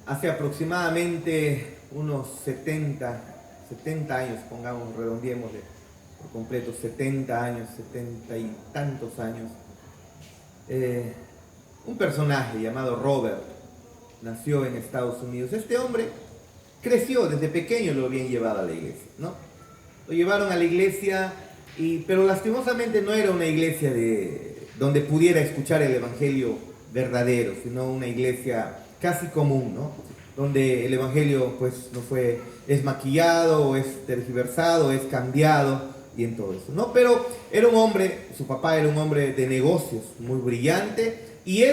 Hace aproximadamente unos 70 años, pongamos, redondeémosle por completo, 70 años, 70 y tantos años, un personaje llamado Robert nació en Estados Unidos. Este hombre creció desde pequeño, lo habían llevado a la iglesia, ¿no? Lo llevaron a la iglesia, pero lastimosamente no era una iglesia donde pudiera escuchar el evangelio verdadero, sino una iglesia casi común, ¿no? Donde el evangelio pues es maquillado, o es tergiversado, o es cambiado y en todo eso, ¿no? Pero era un hombre, su papá era un hombre de negocios muy brillante, y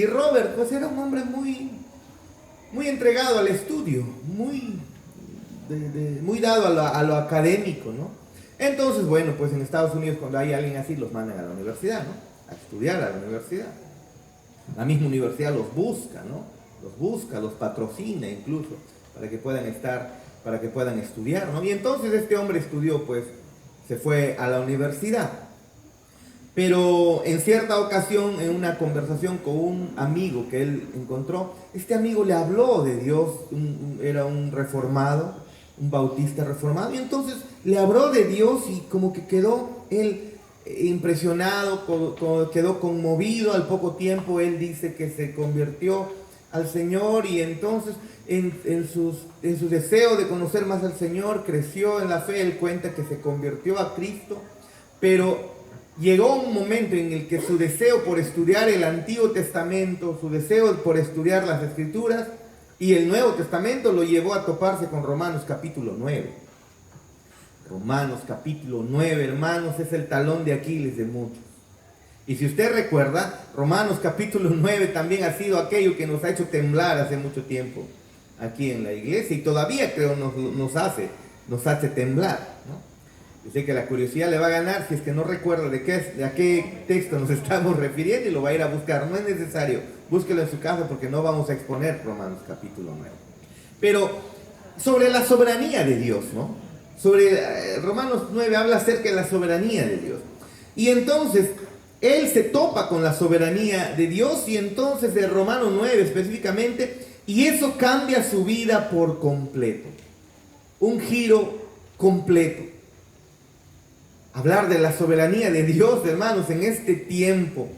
Robert pues era un hombre muy entregado al estudio, muy dado a lo académico, ¿no? Entonces, bueno, pues en Estados Unidos cuando hay alguien así los mandan a la universidad, ¿no? A estudiar a la universidad. La misma universidad los busca, ¿no? Los patrocina incluso, para que puedan estudiar, ¿no? Y entonces este hombre estudió, pues, se fue a la universidad. Pero en cierta ocasión, en una conversación con un amigo que él encontró, este amigo le habló de Dios, era un reformado, un bautista reformado, y entonces le habló de Dios y como que quedó él impresionado, quedó conmovido. Al poco tiempo él dice que se convirtió al Señor, y entonces en su deseo de conocer más al Señor creció en la fe. Él cuenta que se convirtió a Cristo, pero llegó un momento en el que su deseo por estudiar el Antiguo Testamento, su deseo por estudiar las Escrituras y el Nuevo Testamento lo llevó a toparse con Romanos capítulo 9. Romanos capítulo 9, hermanos, es el talón de Aquiles de muchos. Y si usted recuerda, Romanos capítulo 9 también ha sido aquello que nos ha hecho temblar hace mucho tiempo aquí en la iglesia, y todavía creo nos hace temblar, ¿no? Yo sé que la curiosidad le va a ganar si es que no recuerda a qué texto nos estamos refiriendo, y lo va a ir a buscar. No es necesario, búsquelo en su casa porque no vamos a exponer Romanos capítulo 9. Pero sobre la soberanía de Dios, ¿no? Romanos 9 habla acerca de la soberanía de Dios. Y entonces él se topa con la soberanía de Dios, y entonces de Romanos 9 específicamente, y eso cambia su vida por completo. Un giro completo. Hablar de la soberanía de Dios, hermanos, en este tiempo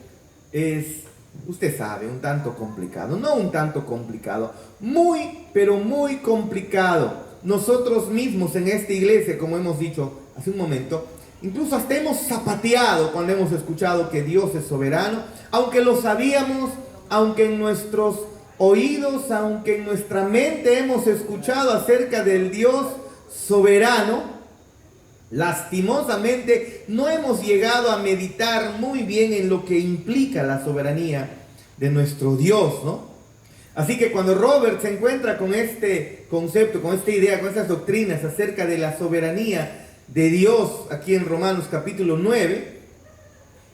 es, usted sabe, un tanto complicado. No un tanto complicado, pero muy complicado. Nosotros mismos en esta iglesia, como hemos dicho hace un momento, incluso hasta hemos zapateado cuando hemos escuchado que Dios es soberano, aunque lo sabíamos, aunque en nuestros oídos, aunque en nuestra mente hemos escuchado acerca del Dios soberano. Lastimosamente no hemos llegado a meditar muy bien en lo que implica la soberanía de nuestro Dios, ¿no? Así que cuando Robert se encuentra con este concepto, con esta idea, con estas doctrinas acerca de la soberanía de Dios aquí en Romanos capítulo 9,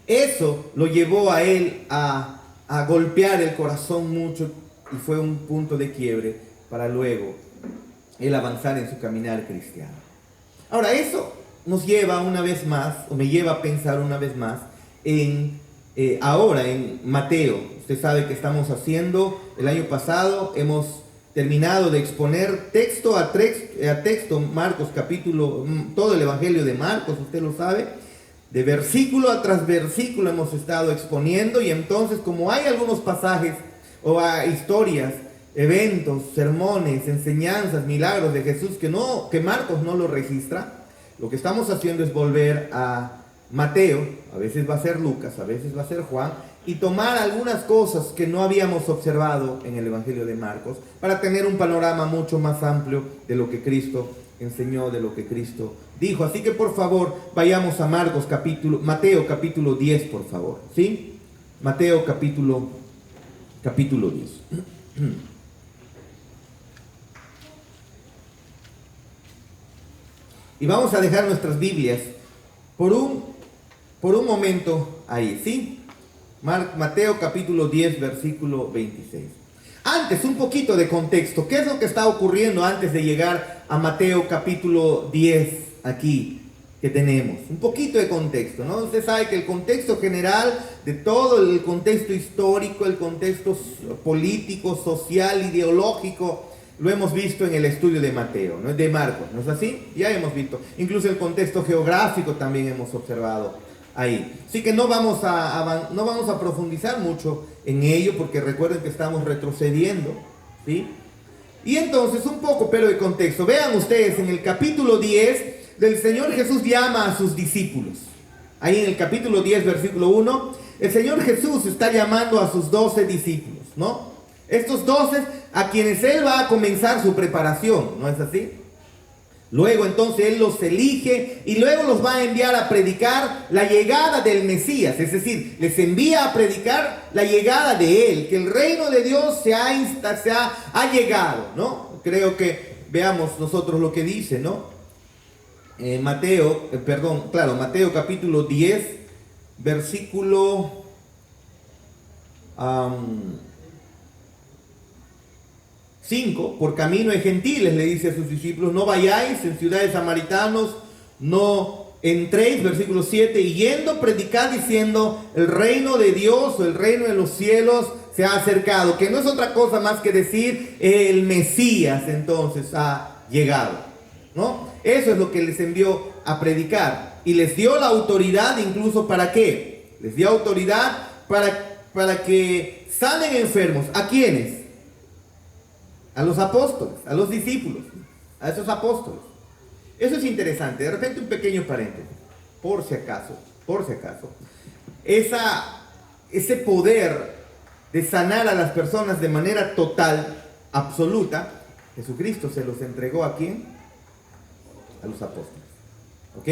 eso lo llevó a él a golpear el corazón mucho, y fue un punto de quiebre para luego él avanzar en su caminar cristiano. Ahora, eso nos lleva una vez más, o me lleva a pensar una vez más, ahora en Mateo. Usted sabe que estamos haciendo, el año pasado hemos terminado de exponer texto a texto, Marcos capítulo, todo el evangelio de Marcos, usted lo sabe, de versículo tras versículo hemos estado exponiendo, y entonces como hay algunos pasajes o historias, eventos, sermones, enseñanzas, milagros de Jesús que Marcos no lo registra, lo que estamos haciendo es volver a Mateo, a veces va a ser Lucas, a veces va a ser Juan, y tomar algunas cosas que no habíamos observado en el Evangelio de Marcos, para tener un panorama mucho más amplio de lo que Cristo enseñó, de lo que Cristo dijo. Así que por favor, vayamos a Mateo capítulo 10, por favor, ¿sí? Mateo capítulo 10. Y vamos a dejar nuestras Biblias por un momento ahí, ¿sí? Mateo capítulo 10, versículo 26. Antes, un poquito de contexto. ¿Qué es lo que está ocurriendo antes de llegar a Mateo capítulo 10 aquí? que tenemos. Un poquito de contexto, ¿no? Usted sabe que el contexto general de todo el contexto histórico, el contexto político, social, ideológico, lo hemos visto en el estudio de Mateo, ¿no? De Marcos, ¿no es así? Ya hemos visto. Incluso el contexto geográfico también hemos observado ahí. Así que no vamos a profundizar mucho en ello, porque recuerden que estamos retrocediendo, ¿sí? Y entonces un poco, pero de contexto. Vean ustedes, en el capítulo 10, del Señor Jesús llama a sus discípulos. Ahí en el capítulo 10, versículo 1, el Señor Jesús está llamando a sus 12 discípulos, ¿no? Estos 12 a quienes Él va a comenzar su preparación, ¿no es así? Luego entonces Él los elige y luego los va a enviar a predicar la llegada del Mesías. Es decir, les envía a predicar la llegada de Él, que el reino de Dios ha llegado, ¿no? Creo que veamos nosotros lo que dice, ¿no? Mateo capítulo 10, versículo 5, por camino de gentiles le dice a sus discípulos, no vayáis en ciudades samaritanos, no entréis, versículo 7, y yendo predicad diciendo, el reino de Dios o el reino de los cielos se ha acercado, que no es otra cosa más que decir, el Mesías entonces ha llegado, ¿no? Eso es lo que les envió a predicar. Y les dio la autoridad incluso ¿para qué? Les dio autoridad para que sanen enfermos. ¿A quiénes? A los apóstoles, a los discípulos, a esos apóstoles. Eso es interesante. De repente un pequeño paréntesis, por si acaso. Ese poder de sanar a las personas de manera total, absoluta, Jesucristo se los entregó ¿a quién? A los apóstoles, ¿ok?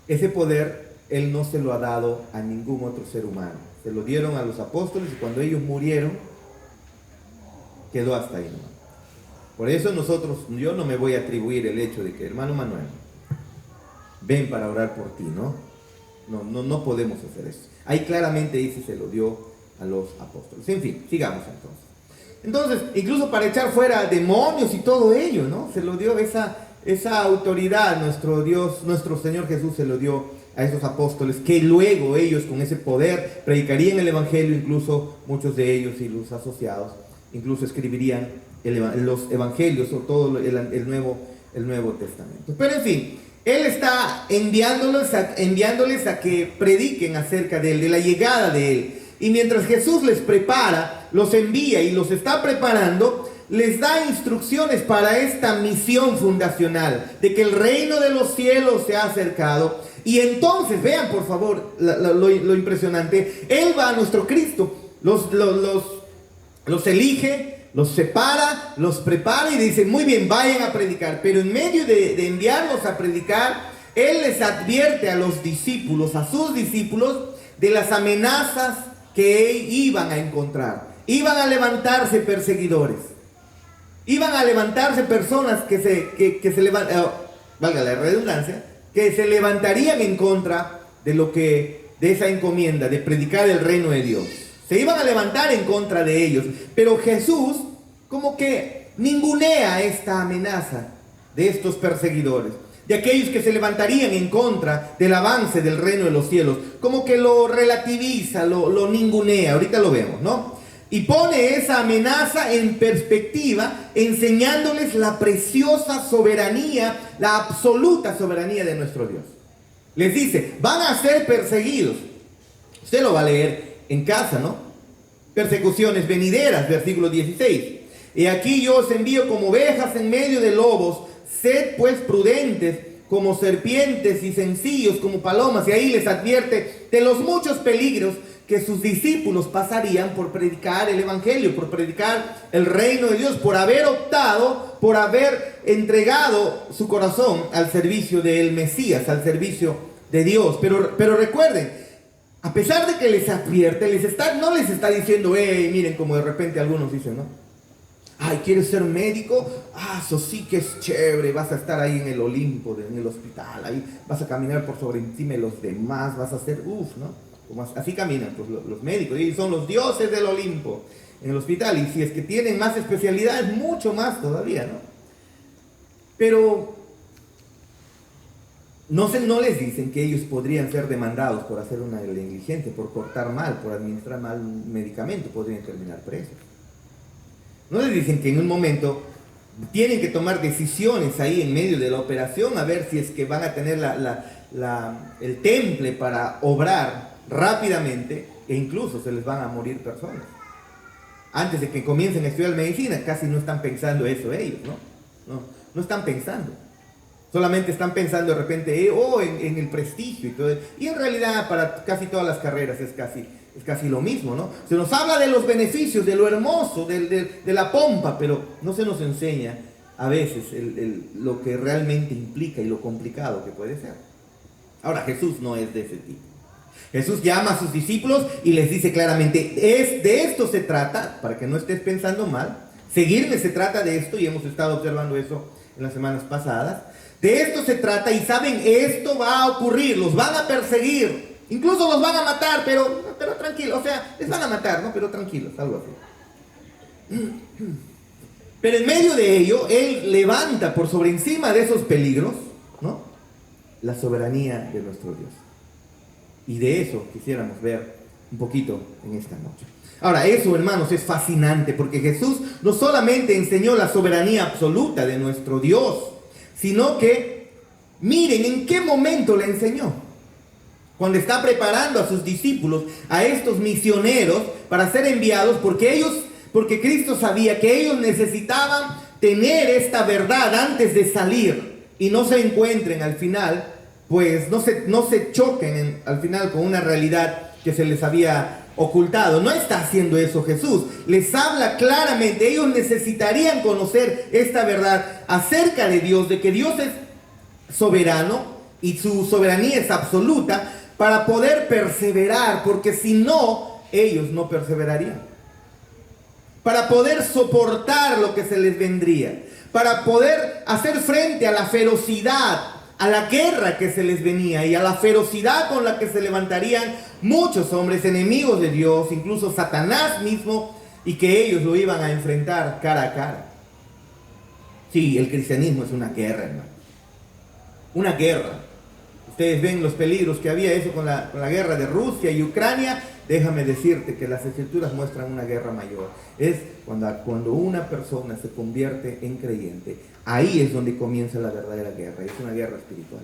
Ese poder Él no se lo ha dado a ningún otro ser humano. Se lo dieron a los apóstoles y cuando ellos murieron, quedó hasta ahí, ¿no? Por eso yo no me voy a atribuir el hecho de que, hermano Manuel, ven para orar por ti, ¿no? No podemos hacer eso. Ahí claramente dice, se lo dio a los apóstoles. En fin, sigamos entonces. Entonces, incluso para echar fuera demonios y todo ello, ¿no? Se lo dio esa autoridad, nuestro Dios, nuestro Señor Jesús se lo dio a esos apóstoles, que luego ellos con ese poder predicarían el Evangelio, incluso muchos de ellos y los asociados, incluso escribirían los Evangelios o todo el Nuevo Testamento. Pero en fin, Él está enviándoles a que prediquen acerca de Él, de la llegada de Él. Y mientras Jesús les prepara, los envía y los está preparando, les da instrucciones para esta misión fundacional, de que el reino de los cielos se ha acercado. Y entonces, vean por favor lo impresionante, Él va a nuestro Cristo, los elige, los separa, los prepara y dice, muy bien, vayan a predicar. Pero en medio de enviarlos a predicar, Él les advierte a los discípulos, a sus discípulos, de las amenazas que iban a encontrar. Iban a levantarse perseguidores. Iban a levantarse personas que se valga la redundancia, que se levantarían en contra de esa encomienda de predicar el reino de Dios. Se iban a levantar en contra de ellos. Pero Jesús como que ningunea esta amenaza de estos perseguidores, de aquellos que se levantarían en contra del avance del reino de los cielos. Como que lo relativiza, lo ningunea. Ahorita lo vemos, ¿no? Y pone esa amenaza en perspectiva, enseñándoles la preciosa soberanía, la absoluta soberanía de nuestro Dios. Les dice, van a ser perseguidos. Usted lo va a leer en casa, ¿no? Persecuciones venideras, versículo 16. Y aquí yo os envío como ovejas en medio de lobos. Sed pues prudentes como serpientes y sencillos como palomas. Y ahí les advierte de los muchos peligros que sus discípulos pasarían por predicar el Evangelio, por predicar el reino de Dios, por haber optado, por haber entregado su corazón al servicio del Mesías, al servicio de Dios. Pero recuerden, a pesar de que les advierte, no les está diciendo, miren, como de repente algunos dicen, ¿no? Ay, ¿quieres ser médico? Eso sí que es chévere, vas a estar ahí en el Olimpo, en el hospital, ahí vas a caminar por sobre encima de los demás, vas a hacer, ¿no? Así caminan pues, los médicos, y son los dioses del Olimpo en el hospital, y si es que tienen más especialidades, mucho más todavía, ¿no? Pero no les dicen que ellos podrían ser demandados por hacer una negligencia, por cortar mal, por administrar mal un medicamento, podrían terminar presos. No les dicen que en un momento tienen que tomar decisiones ahí en medio de la operación a ver si es que van a tener el temple para obrar rápidamente e incluso se les van a morir personas. Antes de que comiencen a estudiar medicina, casi no están pensando eso ellos, ¿no? No están pensando. Solamente están pensando de repente en el prestigio y todo. Y en realidad para casi todas las carreras es casi lo mismo, ¿no? Se nos habla de los beneficios, de lo hermoso, de la pompa, pero no se nos enseña a veces lo que realmente implica y lo complicado que puede ser. Ahora, Jesús no es de ese tipo. Jesús llama a sus discípulos y les dice claramente, de esto se trata, para que no estés pensando mal, seguirme se trata de esto, y hemos estado observando eso en las semanas pasadas. De esto se trata y saben, esto va a ocurrir, los van a perseguir, incluso los van a matar, pero tranquilos, o sea, les van a matar, ¿no? Pero tranquilos, algo así. Pero en medio de ello, Él levanta por sobre encima de esos peligros, ¿no?, la soberanía de nuestro Dios. Y de eso quisiéramos ver un poquito en esta noche. Ahora, eso, hermanos, es fascinante, porque Jesús no solamente enseñó la soberanía absoluta de nuestro Dios, sino que, miren en qué momento le enseñó. Cuando está preparando a sus discípulos, a estos misioneros, para ser enviados, porque Cristo sabía que ellos necesitaban tener esta verdad antes de salir, y no se encuentren al final, pues no se choquen al final con una realidad que se les había ocultado. No está haciendo eso Jesús. Les habla claramente. Ellos necesitarían conocer esta verdad acerca de Dios, de que Dios es soberano y su soberanía es absoluta, para poder perseverar, porque si no, ellos no perseverarían. Para poder soportar lo que se les vendría, para poder hacer frente a la ferocidad, a la guerra que se les venía y a la ferocidad con la que se levantarían muchos hombres enemigos de Dios, incluso Satanás mismo, y que ellos lo iban a enfrentar cara a cara. Sí, el cristianismo es una guerra, hermano. Una guerra. Ustedes ven los peligros que había eso con la guerra de Rusia y Ucrania. Déjame decirte que las escrituras muestran una guerra mayor. Es cuando una persona se convierte en creyente. Ahí es donde comienza la verdadera guerra. Es una guerra espiritual.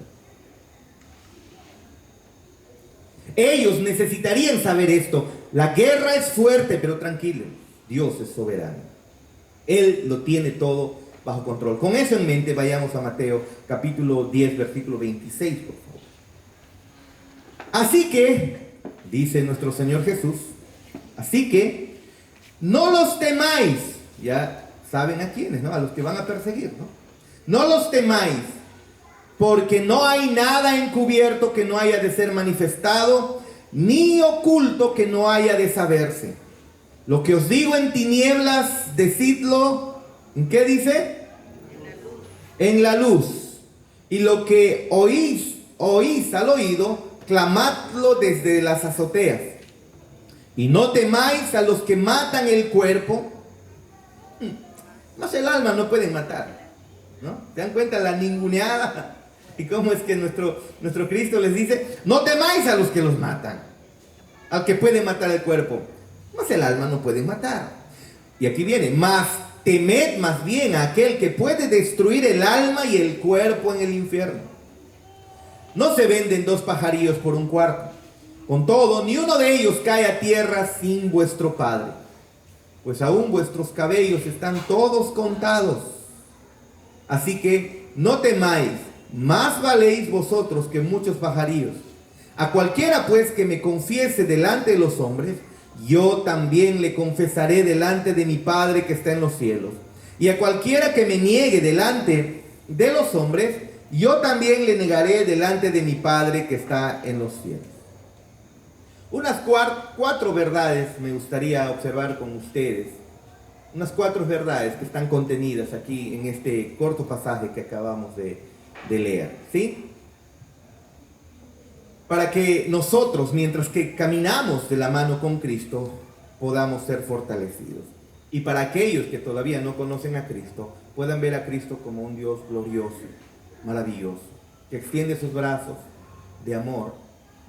Ellos necesitarían saber esto. La guerra es fuerte, pero tranquilo. Dios es soberano. Él lo tiene todo bajo control. Con eso en mente, vayamos a Mateo capítulo 10, versículo 26, por favor. Así que, dice nuestro Señor Jesús, así que no los temáis. Ya saben a quiénes, ¿no? A los que van a perseguir, ¿no? No los temáis, porque no hay nada encubierto que no haya de ser manifestado, ni oculto que no haya de saberse. Lo que os digo en tinieblas, decidlo, ¿en qué dice? En la luz. Y lo que oís al oído, clamadlo desde las azoteas. Y no temáis a los que matan el cuerpo, más el alma no pueden matar, ¿no? ¿Se dan cuenta la ninguneada? Y cómo es que nuestro Cristo les dice, no temáis a los que los matan, al que puede matar el cuerpo, más el alma no pueden matar. Y aquí viene, más temed más bien a aquel que puede destruir el alma y el cuerpo en el infierno. No se venden 2 pajarillos por un cuarto. Con todo, ni uno de ellos cae a tierra sin vuestro Padre, pues aún vuestros cabellos están todos contados. Así que no temáis, más valéis vosotros que muchos pajarillos. A cualquiera pues que me confiese delante de los hombres, yo también le confesaré delante de mi Padre que está en los cielos. Y a cualquiera que me niegue delante de los hombres, yo también le negaré delante de mi Padre que está en los cielos. Unas 4 verdades me gustaría observar con ustedes. Unas 4 verdades que están contenidas aquí en este corto pasaje que acabamos de leer, ¿sí? Para que nosotros, mientras que caminamos de la mano con Cristo, podamos ser fortalecidos. Y para aquellos que todavía no conocen a Cristo, puedan ver a Cristo como un Dios glorioso, maravilloso, que extiende sus brazos de amor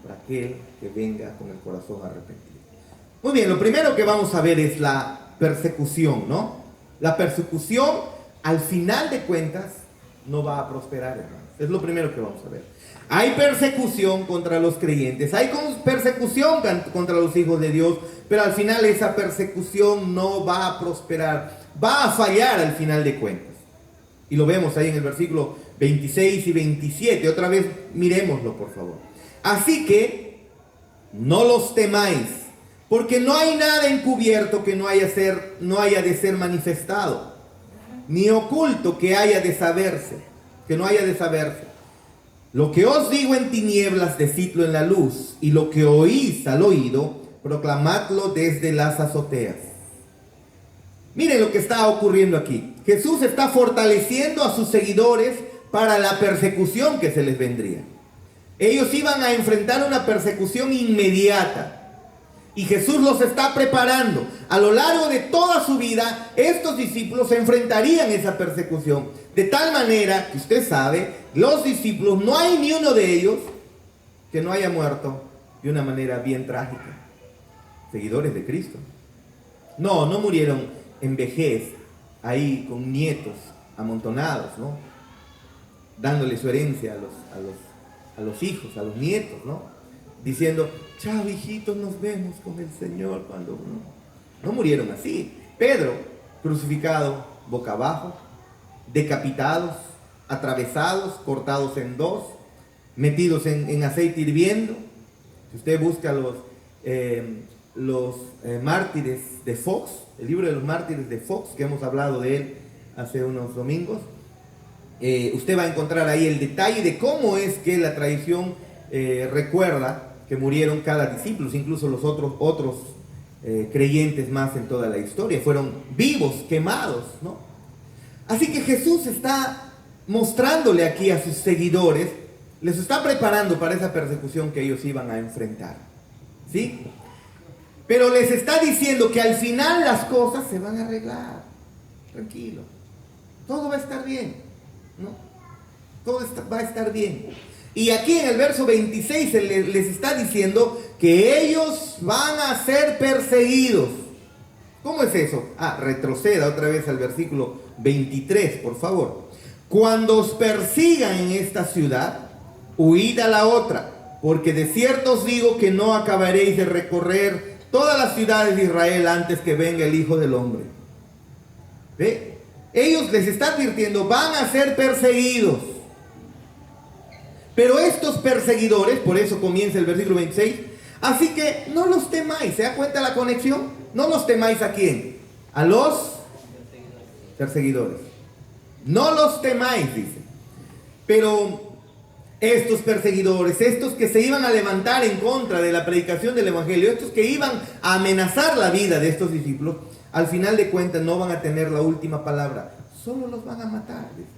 para aquel que venga con el corazón arrepentido. Muy bien, lo primero que vamos a ver es la persecución, ¿no? La persecución, al final de cuentas, no va a prosperar, hermanos. Es lo primero que vamos a ver. Hay persecución contra los creyentes, hay persecución contra los hijos de Dios, pero al final esa persecución no va a prosperar, va a fallar al final de cuentas. Y lo vemos ahí en el versículo 26 y 27. Otra vez miremoslo, por favor. Así que no los temáis, porque no hay nada encubierto que no haya de ser manifestado, ni oculto que haya de saberse, que no haya de saberse. Lo que os digo en tinieblas, decidlo en la luz, y lo que oís al oído, proclamadlo desde las azoteas. Miren lo que está ocurriendo aquí. Jesús está fortaleciendo a sus seguidores para la persecución que se les vendría. Ellos iban a enfrentar una persecución inmediata. Y Jesús los está preparando. A lo largo de toda su vida, estos discípulos se enfrentarían a esa persecución. De tal manera que usted sabe, los discípulos, no hay ni uno de ellos que no haya muerto de una manera bien trágica. Seguidores de Cristo. No murieron en vejez, ahí con nietos amontonados, ¿no? Dándole su herencia a los hijos, a los nietos, ¿no? Diciendo, chao hijitos, nos vemos con el Señor cuando... No murieron así. Pedro, crucificado boca abajo, decapitados, atravesados, cortados en dos, metidos en aceite hirviendo. Si usted busca los mártires de Fox, el libro de los mártires de Fox, que hemos hablado de él hace unos domingos, usted va a encontrar ahí el detalle de cómo es que la tradición recuerda que murieron cada discípulo, incluso los otros creyentes más en toda la historia, fueron vivos, quemados, ¿no? Así que Jesús está mostrándole aquí a sus seguidores, les está preparando para esa persecución que ellos iban a enfrentar, ¿sí? Pero les está diciendo que al final las cosas se van a arreglar, tranquilo, todo va a estar bien, ¿no? Todo va a estar bien. Y aquí en el verso 26 les está diciendo que ellos van a ser perseguidos. ¿Cómo es eso? Retroceda otra vez al versículo 23, por favor. Cuando os persigan en esta ciudad, huid a la otra, porque de cierto os digo que no acabaréis de recorrer todas las ciudades de Israel antes que venga el Hijo del Hombre. ¿Ve? Ellos les está advirtiendo, van a ser perseguidos. Pero estos perseguidores, por eso comienza el versículo 26, así que no los temáis. ¿Se da cuenta la conexión? No los temáis, ¿a quién? A los perseguidores. No los temáis, dice. Pero estos perseguidores, estos que se iban a levantar en contra de la predicación del Evangelio, estos que iban a amenazar la vida de estos discípulos, al final de cuentas no van a tener la última palabra. Solo los van a matar, dice.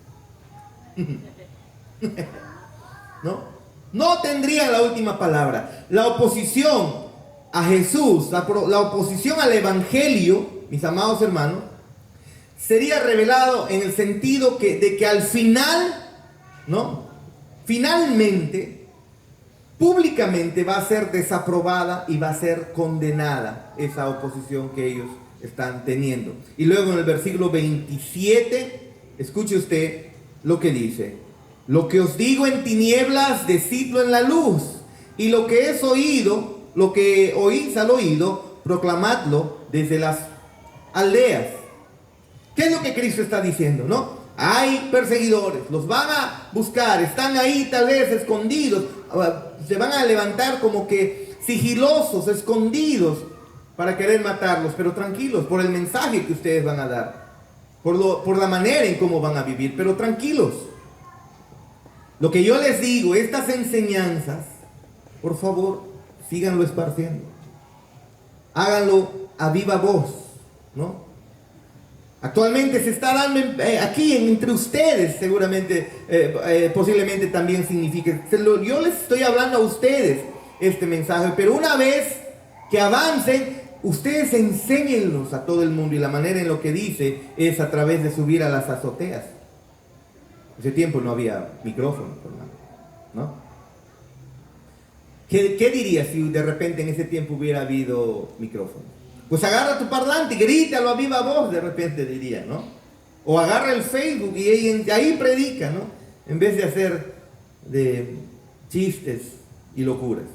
No tendrían la última palabra. La oposición a Jesús, la oposición al Evangelio, mis amados hermanos, sería revelado en el sentido de que al final, ¿no? Finalmente, públicamente va a ser desaprobada y va a ser condenada esa oposición que ellos están teniendo. Y luego en el versículo 27, escuche usted lo que dice. Lo que os digo en tinieblas, decidlo en la luz. Y lo que es oído, lo que oís al oído, proclamadlo desde las aldeas. ¿Qué es lo que Cristo está diciendo, no? Hay perseguidores, los van a buscar, están ahí tal vez escondidos, se van a levantar como que sigilosos, escondidos, para querer matarlos, pero tranquilos, por el mensaje que ustedes van a dar, por la manera en cómo van a vivir, pero tranquilos. Lo que yo les digo, estas enseñanzas, por favor, síganlo esparciendo. Háganlo a viva voz, ¿no? Actualmente se está dando aquí entre ustedes, seguramente, posiblemente también signifique. Yo les estoy hablando a ustedes este mensaje, pero una vez que avancen, ustedes enséñenlos a todo el mundo, y la manera en lo que dice es a través de subir a las azoteas. Ese tiempo no había micrófono, hermano. ¿no? ¿Qué dirías si de repente en ese tiempo hubiera habido micrófono? Pues agarra tu parlante y grítalo a viva voz, de repente diría, ¿no? O agarra el Facebook y ahí predica, ¿no? En vez de hacer de chistes y locuras,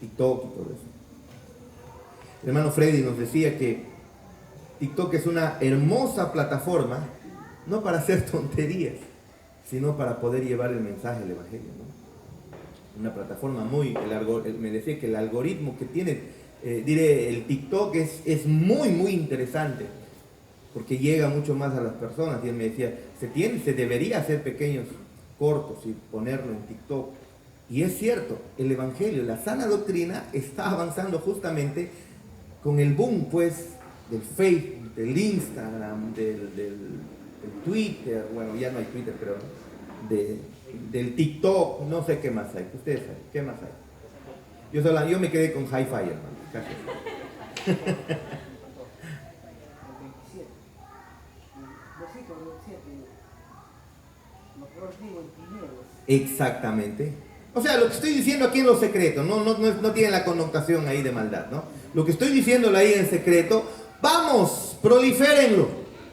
TikTok y todo eso. El hermano Freddy nos decía que TikTok es una hermosa plataforma, no para hacer tonterías, sino para poder llevar el mensaje del Evangelio, ¿no? Una plataforma me decía que el algoritmo que tiene, el TikTok es muy, muy interesante, porque llega mucho más a las personas. Y él me decía, se debería hacer pequeños cortos y ponerlo en TikTok. Y es cierto, el Evangelio, la sana doctrina está avanzando justamente con el boom, pues, del Facebook, del Instagram, del Twitter. Bueno, ya no hay Twitter, pero del TikTok, no sé qué más hay. Ustedes saben, ¿qué más hay? Yo me quedé con Hi-Fi, hermano. Exactamente. O sea, lo que estoy diciendo aquí en lo secreto, no tiene la connotación ahí de maldad, ¿no? Lo que estoy diciéndolo ahí en secreto, vamos, proliférenlo,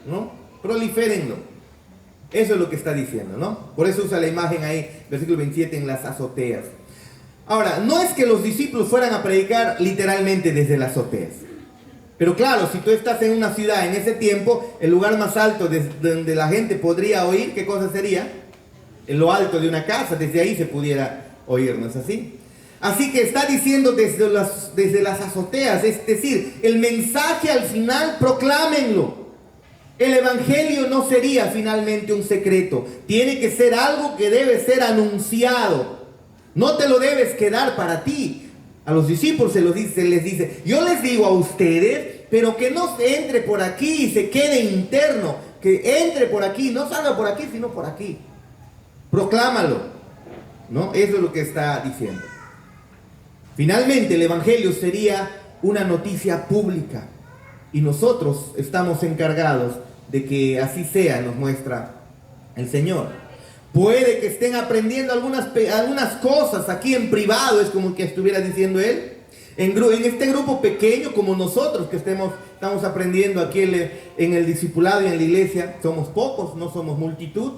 ¿no? Proliférenlo. Eso es lo que está diciendo, ¿no? Por eso usa la imagen ahí, versículo 27, en las azoteas. Ahora, no es que los discípulos fueran a predicar literalmente desde las azoteas. Pero claro, si tú estás en una ciudad en ese tiempo, el lugar más alto donde la gente podría oír, ¿qué cosa sería? En lo alto de una casa, desde ahí se pudiera oír, ¿no es así? Así que está diciendo desde las azoteas, es decir, el mensaje al final, proclámenlo. El Evangelio no sería finalmente un secreto, tiene que ser algo que debe ser anunciado. No te lo debes quedar para ti. A los discípulos les dice, yo les digo a ustedes, pero que no se entre por aquí y se quede interno, que entre por aquí, no salga por aquí, sino por aquí. Proclámalo, ¿no? Eso es lo que está diciendo. Finalmente, el Evangelio sería una noticia pública y nosotros estamos encargados de que así sea, nos muestra el Señor. Puede que estén aprendiendo algunas cosas aquí en privado, es como que estuviera diciendo él. En este grupo pequeño, como nosotros que estamos aprendiendo aquí en el discipulado y en la iglesia, somos pocos, no somos multitud.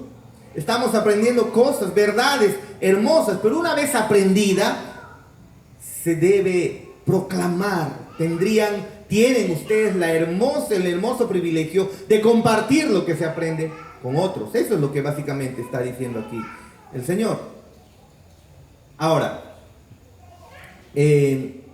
Estamos aprendiendo cosas, verdades hermosas, pero una vez aprendida, se debe proclamar. Tienen ustedes el hermoso privilegio de compartir lo que se aprende con otros. Eso es lo que básicamente está diciendo aquí el Señor. Ahora, en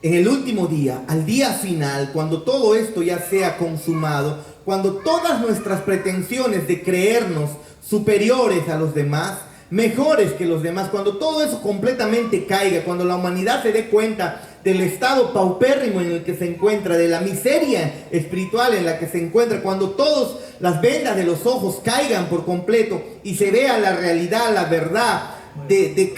el último día, al día final, cuando todo esto ya sea consumado, cuando todas nuestras pretensiones de creernos superiores a los demás, mejores que los demás, cuando todo eso completamente caiga, cuando la humanidad se dé cuenta del estado paupérrimo en el que se encuentra, de la miseria espiritual en la que se encuentra, cuando todas las vendas de los ojos caigan por completo y se vea la realidad, la verdad de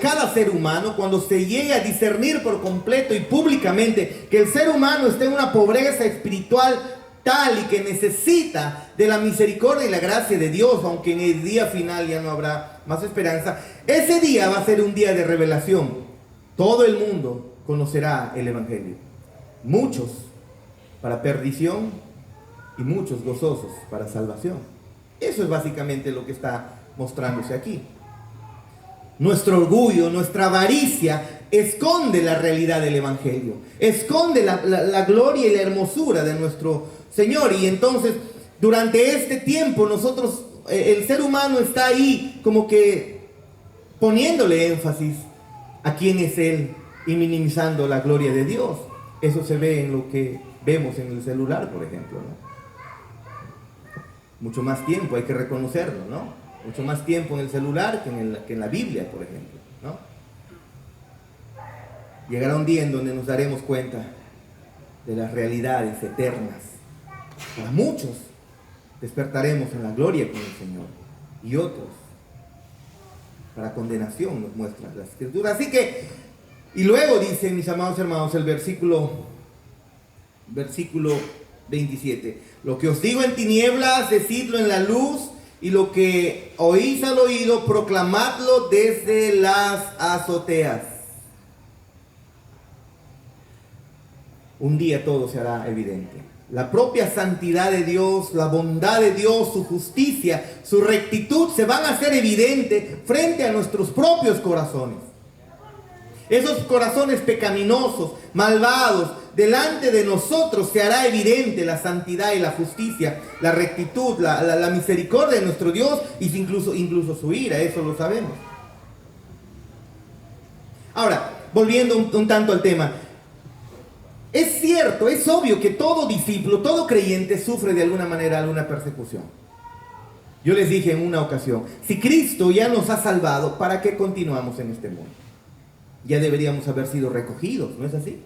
cada ser humano, cuando se llegue a discernir por completo y públicamente que el ser humano está en una pobreza espiritual tal y que necesita de la misericordia y la gracia de Dios, aunque en el día final ya no habrá más esperanza, ese día va a ser un día de revelación. Todo el mundo conocerá el Evangelio. Muchos para perdición y muchos gozosos para salvación. Eso es básicamente lo que está mostrándose aquí. Nuestro orgullo, nuestra avaricia esconde la realidad del Evangelio, esconde la gloria y la hermosura de nuestro Señor. Y entonces, durante este tiempo, el ser humano está ahí como que poniéndole énfasis a quién es Él y minimizando la gloria de Dios. Eso se ve en lo que vemos en el celular, por ejemplo, ¿no? Mucho más tiempo, hay que reconocerlo, ¿no? Mucho más tiempo en el celular que en la Biblia, por ejemplo, ¿no? Llegará un día en donde nos daremos cuenta de las realidades eternas. Para muchos despertaremos en la gloria con el Señor y otros para condenación, nos muestra la Escritura. Así que, y luego dice, mis amados hermanos, el versículo 27, lo que os digo en tinieblas, decidlo en la luz, y lo que oís al oído, proclamadlo desde las azoteas. Un día todo se hará evidente. La propia santidad de Dios, la bondad de Dios, su justicia, su rectitud se van a hacer evidente frente a nuestros propios corazones. Esos corazones pecaminosos, malvados, delante de nosotros se hará evidente la santidad y la justicia, la rectitud, la misericordia de nuestro Dios y incluso su ira, eso lo sabemos. Ahora, volviendo un tanto al tema, es cierto, es obvio que todo discípulo, todo creyente sufre de alguna manera alguna persecución. Yo les dije en una ocasión, si Cristo ya nos ha salvado, ¿para qué continuamos en este mundo? Ya deberíamos haber sido recogidos, ¿no es así?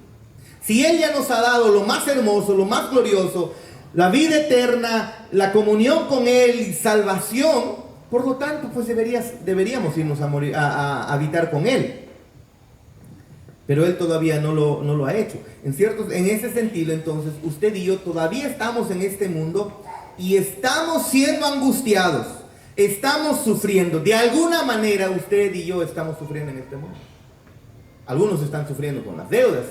Si Él ya nos ha dado lo más hermoso, lo más glorioso, la vida eterna, la comunión con Él y salvación, por lo tanto, pues deberíamos irnos a morir, a habitar con Él. Pero Él todavía no lo ha hecho. En ese sentido, entonces, usted y yo todavía estamos en este mundo y estamos siendo angustiados, estamos sufriendo. De alguna manera, usted y yo estamos sufriendo en este mundo. Algunos están sufriendo con las deudas.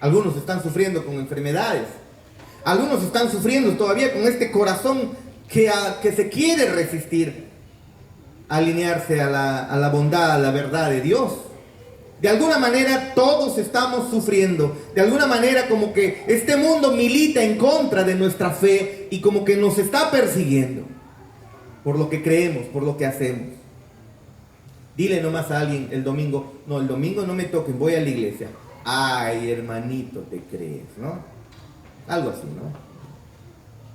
Algunos están sufriendo con enfermedades. Algunos están sufriendo todavía con este corazón que se quiere resistir a alinearse a la bondad, a la verdad de Dios. De alguna manera todos estamos sufriendo. De alguna manera como que este mundo milita en contra de nuestra fe y como que nos está persiguiendo por lo que creemos, por lo que hacemos. Dile nomás a alguien el domingo no me toquen, voy a la iglesia. Ay, hermanito, te crees, ¿no? Algo así, ¿no?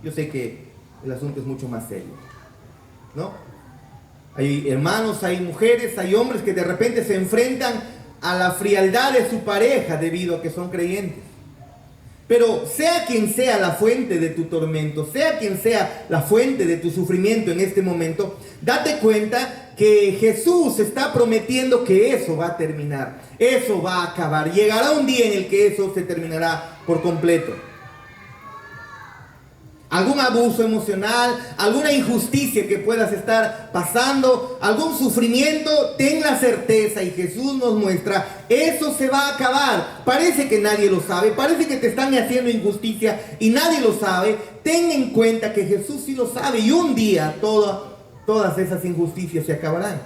Yo sé que el asunto es mucho más serio, ¿no? Hay hermanos, hay mujeres, hay hombres que de repente se enfrentan a la frialdad de su pareja debido a que son creyentes. Pero sea quien sea la fuente de tu tormento, sea quien sea la fuente de tu sufrimiento en este momento, date cuenta que Jesús está prometiendo que eso va a terminar, eso va a acabar. Llegará un día en el que eso se terminará por completo. Algún abuso emocional, alguna injusticia que puedas estar pasando, algún sufrimiento, ten la certeza, y Jesús nos muestra, eso se va a acabar. Parece que nadie lo sabe, parece que te están haciendo injusticia y nadie lo sabe. Ten en cuenta que Jesús sí lo sabe y un día todas esas injusticias se acabarán.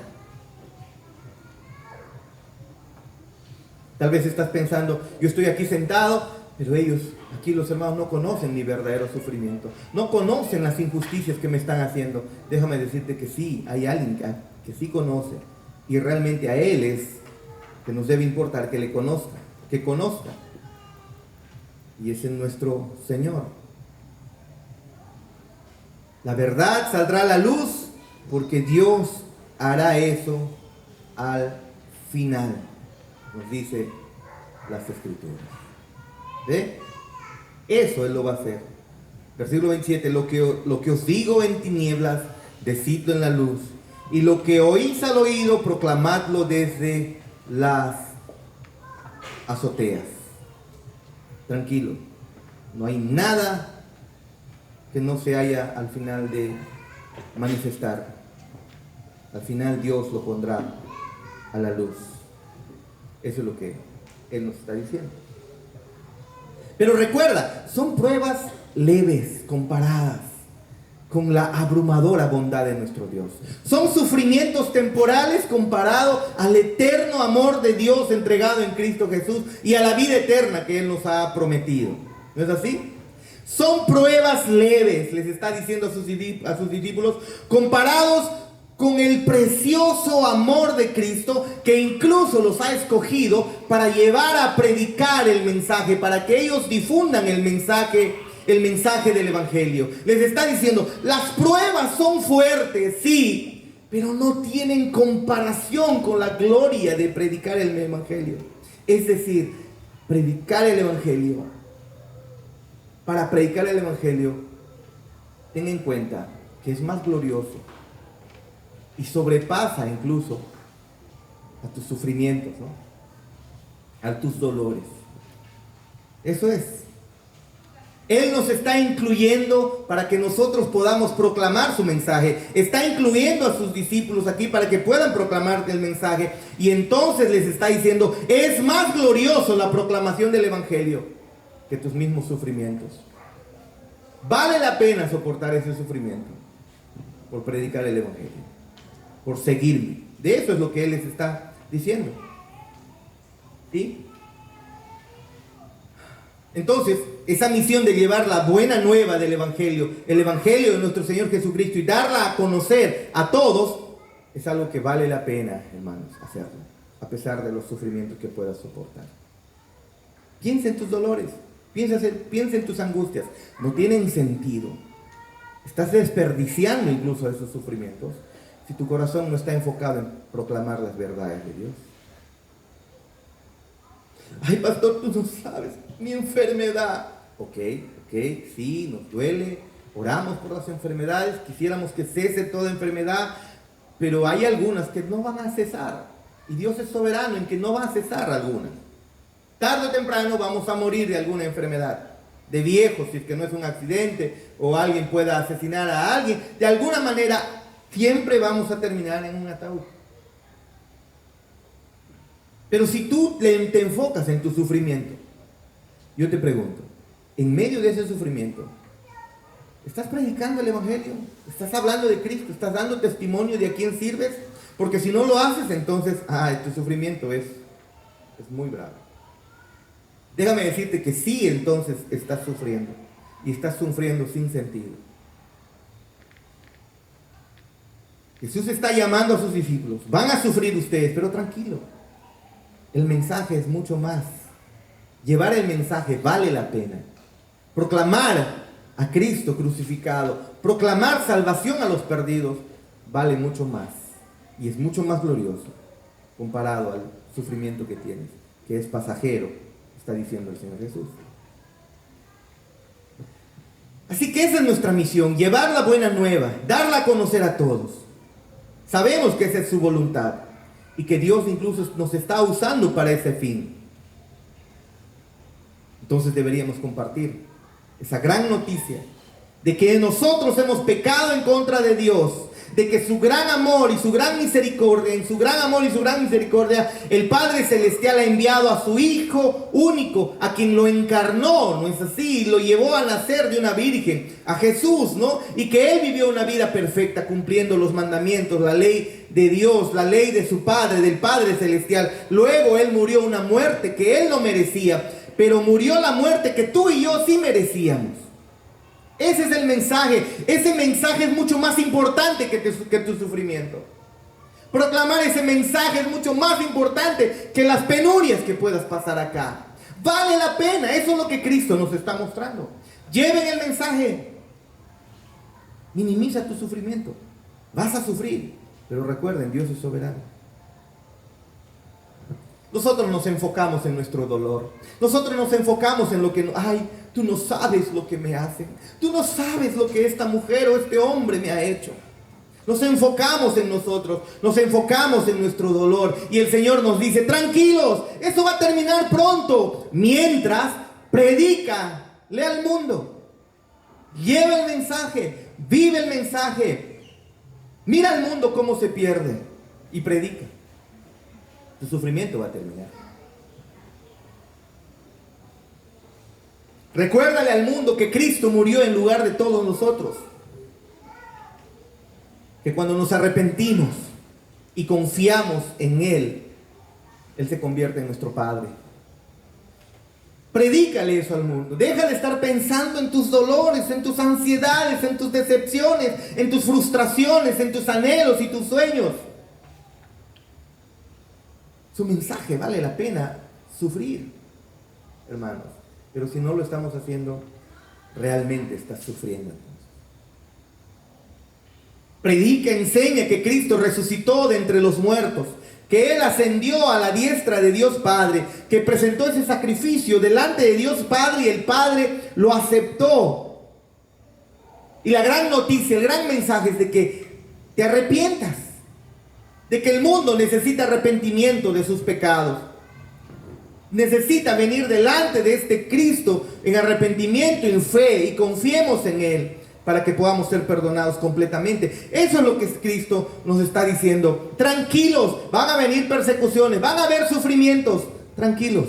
Tal vez estás pensando, yo estoy aquí sentado, pero aquí los hermanos no conocen mi verdadero sufrimiento, no conocen las injusticias que me están haciendo. Déjame decirte que sí, hay alguien que sí conoce, y realmente a Él es que nos debe importar que le conozca, que conozca, y ese es nuestro Señor. La verdad saldrá a la luz porque Dios hará eso al final, nos dice las Escrituras. ¿Ve? Eso Él lo va a hacer. Versículo 27, lo que os digo en tinieblas, decidlo en la luz, y lo que oís al oído, proclamadlo desde las azoteas. Tranquilo, no hay nada que no se haya al final de manifestar. Al final Dios lo pondrá a la luz. Eso es lo que Él nos está diciendo. Pero recuerda, son pruebas leves comparadas con la abrumadora bondad de nuestro Dios. Son sufrimientos temporales comparados al eterno amor de Dios entregado en Cristo Jesús y a la vida eterna que Él nos ha prometido. ¿No es así? Son pruebas leves, les está diciendo a sus discípulos, comparados con el precioso amor de Cristo, que incluso los ha escogido para llevar a predicar el mensaje, para que ellos difundan el mensaje del Evangelio. Les está diciendo, las pruebas son fuertes, sí, pero no tienen comparación con la gloria de predicar el Evangelio. Es decir, predicar el Evangelio. Para predicar el Evangelio, ten en cuenta que es más glorioso y sobrepasa incluso a tus sufrimientos, ¿no? A tus dolores. Eso es. Él nos está incluyendo para que nosotros podamos proclamar su mensaje. Está incluyendo a sus discípulos aquí para que puedan proclamar el mensaje. Y entonces les está diciendo, es más glorioso la proclamación del Evangelio que tus mismos sufrimientos. Vale la pena soportar ese sufrimiento por predicar el Evangelio, por seguirme. De eso es lo que Él les está diciendo. ¿Sí? Entonces, esa misión de llevar la buena nueva del Evangelio, el Evangelio de nuestro Señor Jesucristo, y darla a conocer a todos, es algo que vale la pena, hermanos, hacerlo, a pesar de los sufrimientos que puedas soportar. Piensa en tus dolores, piensa en tus angustias. No tienen sentido. Estás desperdiciando incluso esos sufrimientos si tu corazón no está enfocado en proclamar las verdades de Dios. Ay, pastor, tú no sabes, mi enfermedad. Ok, sí, nos duele, oramos por las enfermedades, quisiéramos que cese toda enfermedad, pero hay algunas que no van a cesar. Y Dios es soberano en que no va a cesar algunas. Tarde o temprano vamos a morir de alguna enfermedad. De viejos, si es que no es un accidente, o alguien pueda asesinar a alguien. De alguna manera, siempre vamos a terminar en un ataúd. Pero si tú te enfocas en tu sufrimiento, yo te pregunto, en medio de ese sufrimiento, ¿estás predicando el Evangelio? ¿Estás hablando de Cristo? ¿Estás dando testimonio de a quién sirves? Porque si no lo haces, entonces, tu sufrimiento es muy bravo. Déjame decirte que sí, entonces estás sufriendo, y estás sufriendo sin sentido. Jesús está llamando a sus discípulos, van a sufrir ustedes, pero tranquilo. El mensaje es mucho más. Llevar el mensaje vale la pena. Proclamar a Cristo crucificado, proclamar salvación a los perdidos, vale mucho más. Y es mucho más glorioso comparado al sufrimiento que tienes, que es pasajero, está diciendo el Señor Jesús. Así que esa es nuestra misión, llevar la buena nueva, darla a conocer a todos. Sabemos que esa es su voluntad y que Dios incluso nos está usando para ese fin. Entonces deberíamos compartir esa gran noticia de que nosotros hemos pecado en contra de Dios, de que su gran amor y su gran misericordia, en su gran amor y su gran misericordia, el Padre Celestial ha enviado a su Hijo único, a quien lo encarnó, ¿no es así? Lo llevó a nacer de una virgen, a Jesús, ¿no? Y que Él vivió una vida perfecta, cumpliendo los mandamientos, la ley de Dios, la ley de su Padre, del Padre Celestial. Luego Él murió una muerte que Él no merecía, pero murió la muerte que tú y yo sí merecíamos. Ese es el mensaje. Ese mensaje es mucho más importante que tu sufrimiento. Proclamar ese mensaje es mucho más importante que las penurias que puedas pasar acá. Vale la pena. Eso es lo que Cristo nos está mostrando. Lleven el mensaje. Minimiza tu sufrimiento. Vas a sufrir, pero recuerden, Dios es soberano. Nosotros nos enfocamos en nuestro dolor. Nosotros nos enfocamos en lo que... Ay, tú no sabes lo que me hacen. Tú no sabes lo que esta mujer o este hombre me ha hecho. Nos enfocamos en nosotros. Nos enfocamos en nuestro dolor. Y el Señor nos dice, tranquilos, eso va a terminar pronto. Mientras, predícale al mundo. Lleva el mensaje. Vive el mensaje. Mira al mundo cómo se pierde. Y predica. Tu sufrimiento va a terminar. Recuérdale al mundo que Cristo murió en lugar de todos nosotros. Que cuando nos arrepentimos y confiamos en Él, Él se convierte en nuestro Padre. Predícale eso al mundo. Deja de estar pensando en tus dolores, en tus ansiedades, en tus decepciones, en tus frustraciones, en tus anhelos y tus sueños. Su mensaje vale la pena sufrir, hermanos. Pero si no lo estamos haciendo, realmente estás sufriendo. Predica, enseña que Cristo resucitó de entre los muertos, que Él ascendió a la diestra de Dios Padre, que presentó ese sacrificio delante de Dios Padre y el Padre lo aceptó. Y la gran noticia, el gran mensaje es de que te arrepientas, de que el mundo necesita arrepentimiento de sus pecados. necesita venir delante de este Cristo en arrepentimiento, en fe, y confiemos en Él para que podamos ser perdonados completamente. Eso es lo que Cristo nos está diciendo. Tranquilos, van a venir persecuciones, van a haber sufrimientos. Tranquilos.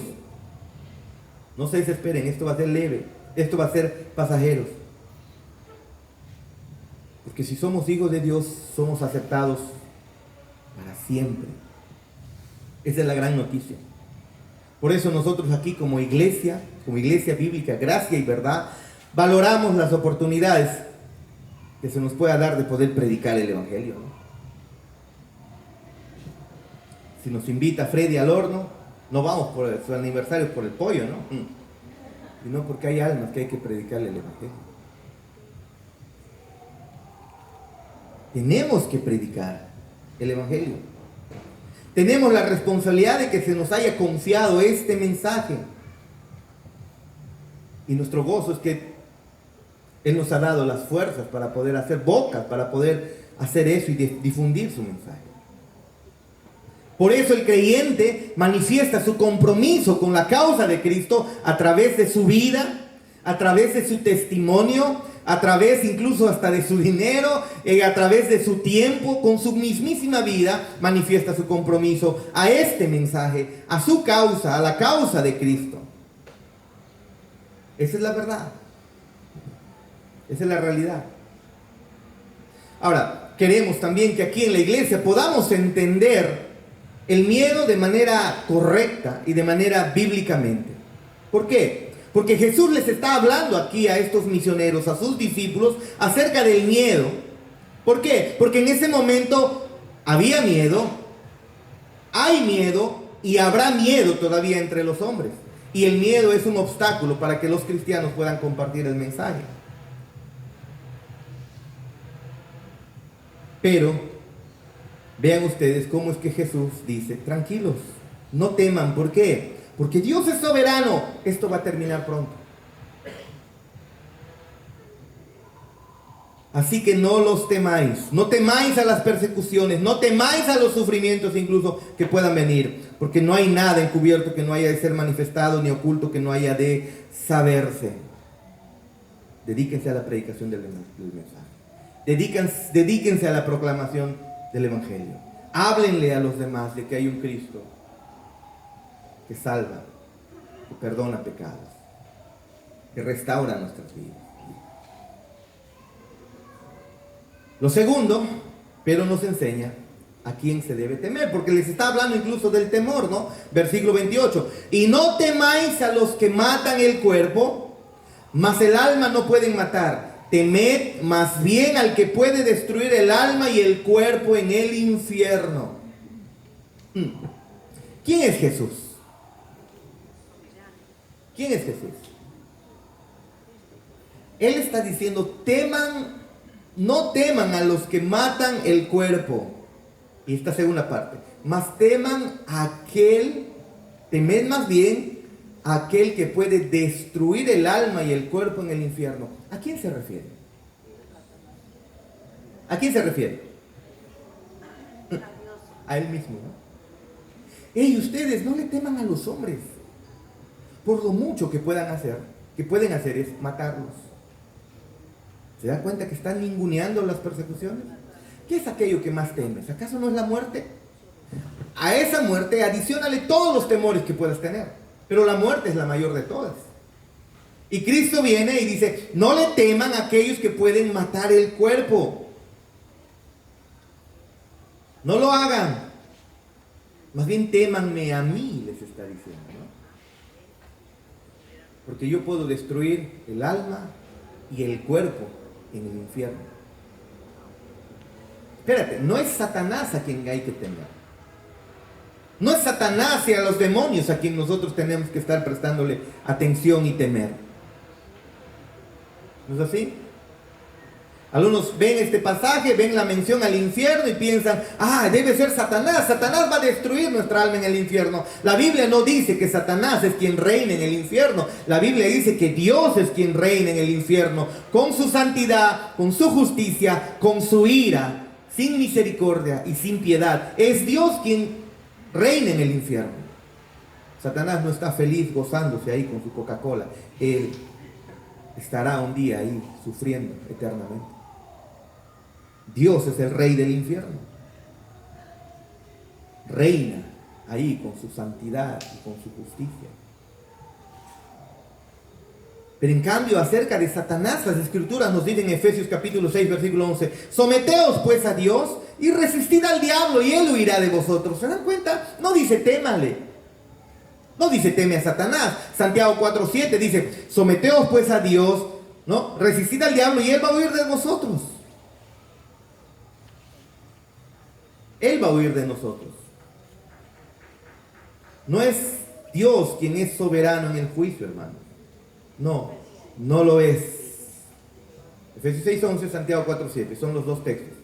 No se desesperen, esto va a ser leve, esto va a ser pasajero. Porque si somos hijos de Dios, somos aceptados para siempre. Esa es la gran noticia. Por eso nosotros aquí como iglesia bíblica, gracia y verdad, valoramos las oportunidades que se nos pueda dar de poder predicar el Evangelio, ¿no? Si nos invita Freddy al horno, no vamos por su aniversario por el pollo, ¿no? Sino porque hay almas que hay que predicarle el Evangelio. Tenemos que predicar el Evangelio. Tenemos la responsabilidad de que se nos haya confiado este mensaje. Y nuestro gozo es que Él nos ha dado las fuerzas para poder hacer bocas, para poder hacer eso y difundir su mensaje. Por eso el creyente manifiesta su compromiso con la causa de Cristo a través de su vida, a través de su testimonio, a través incluso hasta de su dinero, a través de su tiempo, con su mismísima vida, manifiesta su compromiso a este mensaje, a su causa, a la causa de Cristo. Esa es la verdad. Esa es la realidad. Ahora, queremos también que aquí en la iglesia podamos entender el miedo de manera correcta y de manera bíblicamente. ¿Por qué? Porque Jesús les está hablando aquí a estos misioneros, a sus discípulos, acerca del miedo. ¿Por qué? Porque en ese momento había miedo, hay miedo y habrá miedo todavía entre los hombres. Y el miedo es un obstáculo para que los cristianos puedan compartir el mensaje. Pero vean ustedes cómo es que Jesús dice: tranquilos, no teman. ¿Por qué? Porque Dios es soberano. Esto va a terminar pronto. Así que no los temáis. No temáis a las persecuciones. No temáis a los sufrimientos incluso que puedan venir. Porque no hay nada encubierto que no haya de ser manifestado, ni oculto que no haya de saberse. Dedíquense a la predicación del mensaje. Dedíquense a la proclamación del Evangelio. Háblenle a los demás de que hay un Cristo que salva, que perdona pecados, que restaura nuestras vidas. Lo segundo, pero nos enseña a quién se debe temer, porque les está hablando incluso del temor, ¿no? Versículo 28. Y no temáis a los que matan el cuerpo, mas el alma no pueden matar. Temed más bien al que puede destruir el alma y el cuerpo en el infierno. ¿Quién es Jesús? ¿Quién es Jesús? Él está diciendo: no teman a los que matan el cuerpo. Y esta segunda parte: mas teman a temed más bien a aquel que puede destruir el alma y el cuerpo en el infierno. ¿A quién se refiere? ¿A quién se refiere? A Él mismo, ¿no? Y ustedes no le teman a los hombres, por lo mucho que pueden hacer es matarlos. ¿Se dan cuenta que están ninguneando las persecuciones? ¿Qué es aquello que más temes? ¿Acaso no es la muerte? A esa muerte adiciónale todos los temores que puedas tener, pero la muerte es la mayor de todas. Y Cristo viene y dice: no le teman a aquellos que pueden matar el cuerpo. No lo hagan. Más bien témanme a mí, les está diciendo, ¿no? Porque yo puedo destruir el alma y el cuerpo en el infierno. Espérate, no es Satanás a quien hay que temer. No es Satanás y a los demonios a quien nosotros tenemos que estar prestándole atención y temer. ¿No es así? Algunos ven este pasaje, ven la mención al infierno y piensan: debe ser Satanás. Satanás va a destruir nuestra alma en el infierno. La Biblia no dice que Satanás es quien reina en el infierno. La Biblia dice que Dios es quien reina en el infierno, con su santidad, con su justicia, con su ira, sin misericordia y sin piedad. Es Dios quien reina en el infierno. Satanás no está feliz gozándose ahí con su Coca-Cola. Él estará un día ahí sufriendo eternamente. Dios es el rey del infierno. Reina ahí con su santidad y con su justicia. Pero en cambio, acerca de Satanás, las Escrituras nos dicen en Efesios capítulo 6, versículo 11: someteos pues a Dios y resistid al diablo y él huirá de vosotros. ¿Se dan cuenta? No dice témale. No dice teme a Satanás. Santiago 4:7 dice: someteos pues a Dios, ¿no? Resistid al diablo y él va a huir de vosotros. Él va a huir de nosotros. No es Dios quien es soberano en el juicio, hermanos. No, no lo es. Efesios 6:11, Santiago 4:7, son los dos textos.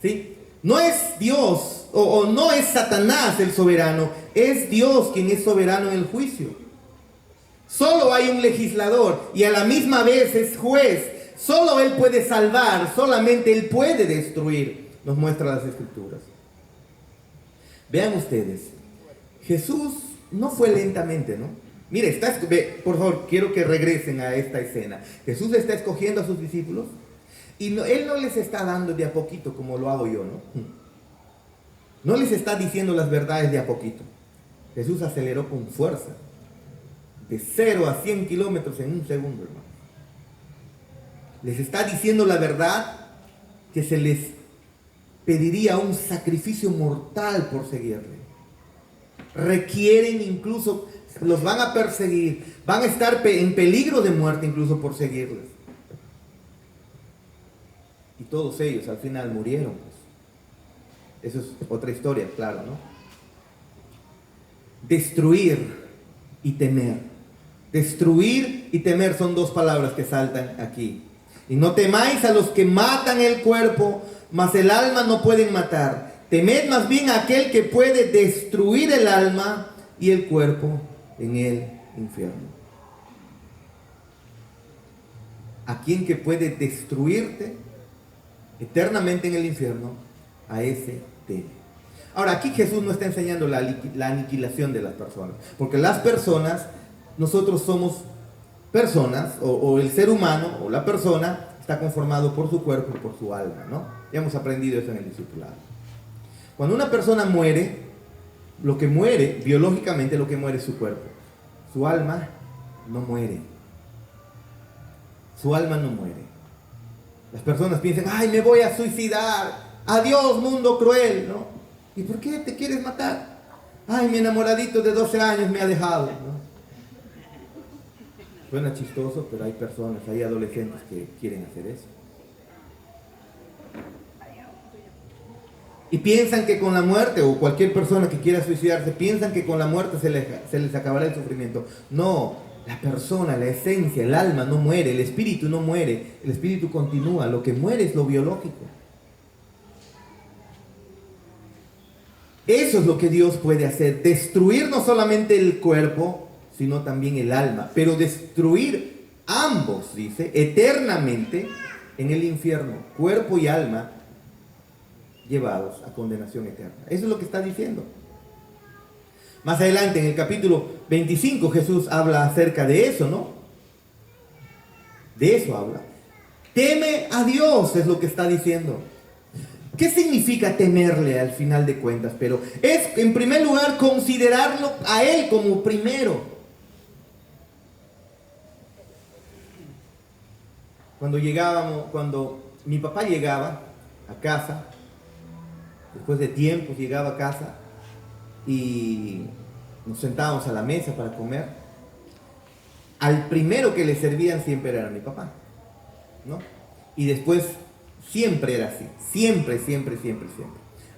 ¿Sí? No es Dios o no es Satanás el soberano, es Dios quien es soberano en el juicio. Solo hay un legislador y a la misma vez es juez. Solo Él puede salvar, solamente Él puede destruir, nos muestra las Escrituras. Vean ustedes, Jesús no fue lentamente, ¿no? Mire, por favor, quiero que regresen a esta escena. Jesús está escogiendo a sus discípulos y Él no les está dando de a poquito como lo hago yo, ¿no? No les está diciendo las verdades de a poquito. Jesús aceleró con fuerza, de 0 a 100 kilómetros en un segundo, hermano. Les está diciendo la verdad, que se les pediría un sacrificio mortal por seguirle. Requieren incluso, los van a perseguir, van a estar en peligro de muerte incluso por seguirles. Y todos ellos al final murieron. Eso es otra historia, claro, ¿no? Destruir y temer. Destruir y temer son dos palabras que saltan aquí. Y no temáis a los que matan el cuerpo, mas el alma no pueden matar. Temed más bien a aquel que puede destruir el alma y el cuerpo en el infierno. A quien que puede destruirte eternamente en el infierno, a ese teme. Ahora, aquí Jesús no está enseñando la aniquilación de las personas, porque las personas, nosotros somos personas, o el ser humano, o la persona, está conformado por su cuerpo y por su alma, ¿no? Ya hemos aprendido eso en el discipulado. Cuando una persona muere, lo que muere, biológicamente lo que muere es su cuerpo. Su alma no muere. Su alma no muere. Las personas piensan, ay, me voy a suicidar. Adiós, mundo cruel, ¿no? ¿Y por qué te quieres matar? Ay, mi enamoradito de 12 años me ha dejado, ¿no? Suena chistoso, pero hay personas, hay adolescentes que quieren hacer eso. Y piensan que con la muerte, o cualquier persona que quiera suicidarse, piensan que con la muerte se les acabará el sufrimiento. No, la persona, la esencia, el alma no muere, el espíritu no muere, el espíritu continúa, lo que muere es lo biológico. Eso es lo que Dios puede hacer, destruir no solamente el cuerpo, sino también el alma, pero destruir ambos, dice, eternamente en el infierno, cuerpo y alma, llevados a condenación eterna. Eso es lo que está diciendo. Más adelante, en el capítulo 25, Jesús habla acerca de eso, ¿no? De eso habla. Teme a Dios, es lo que está diciendo. ¿Qué significa temerle al final de cuentas? Pero es, en primer lugar, considerarlo a Él como primero. Cuando mi papá llegaba a casa, después de tiempo llegaba a casa y nos sentábamos a la mesa para comer, al primero que le servían siempre era mi papá, ¿no? Y después siempre era así, siempre.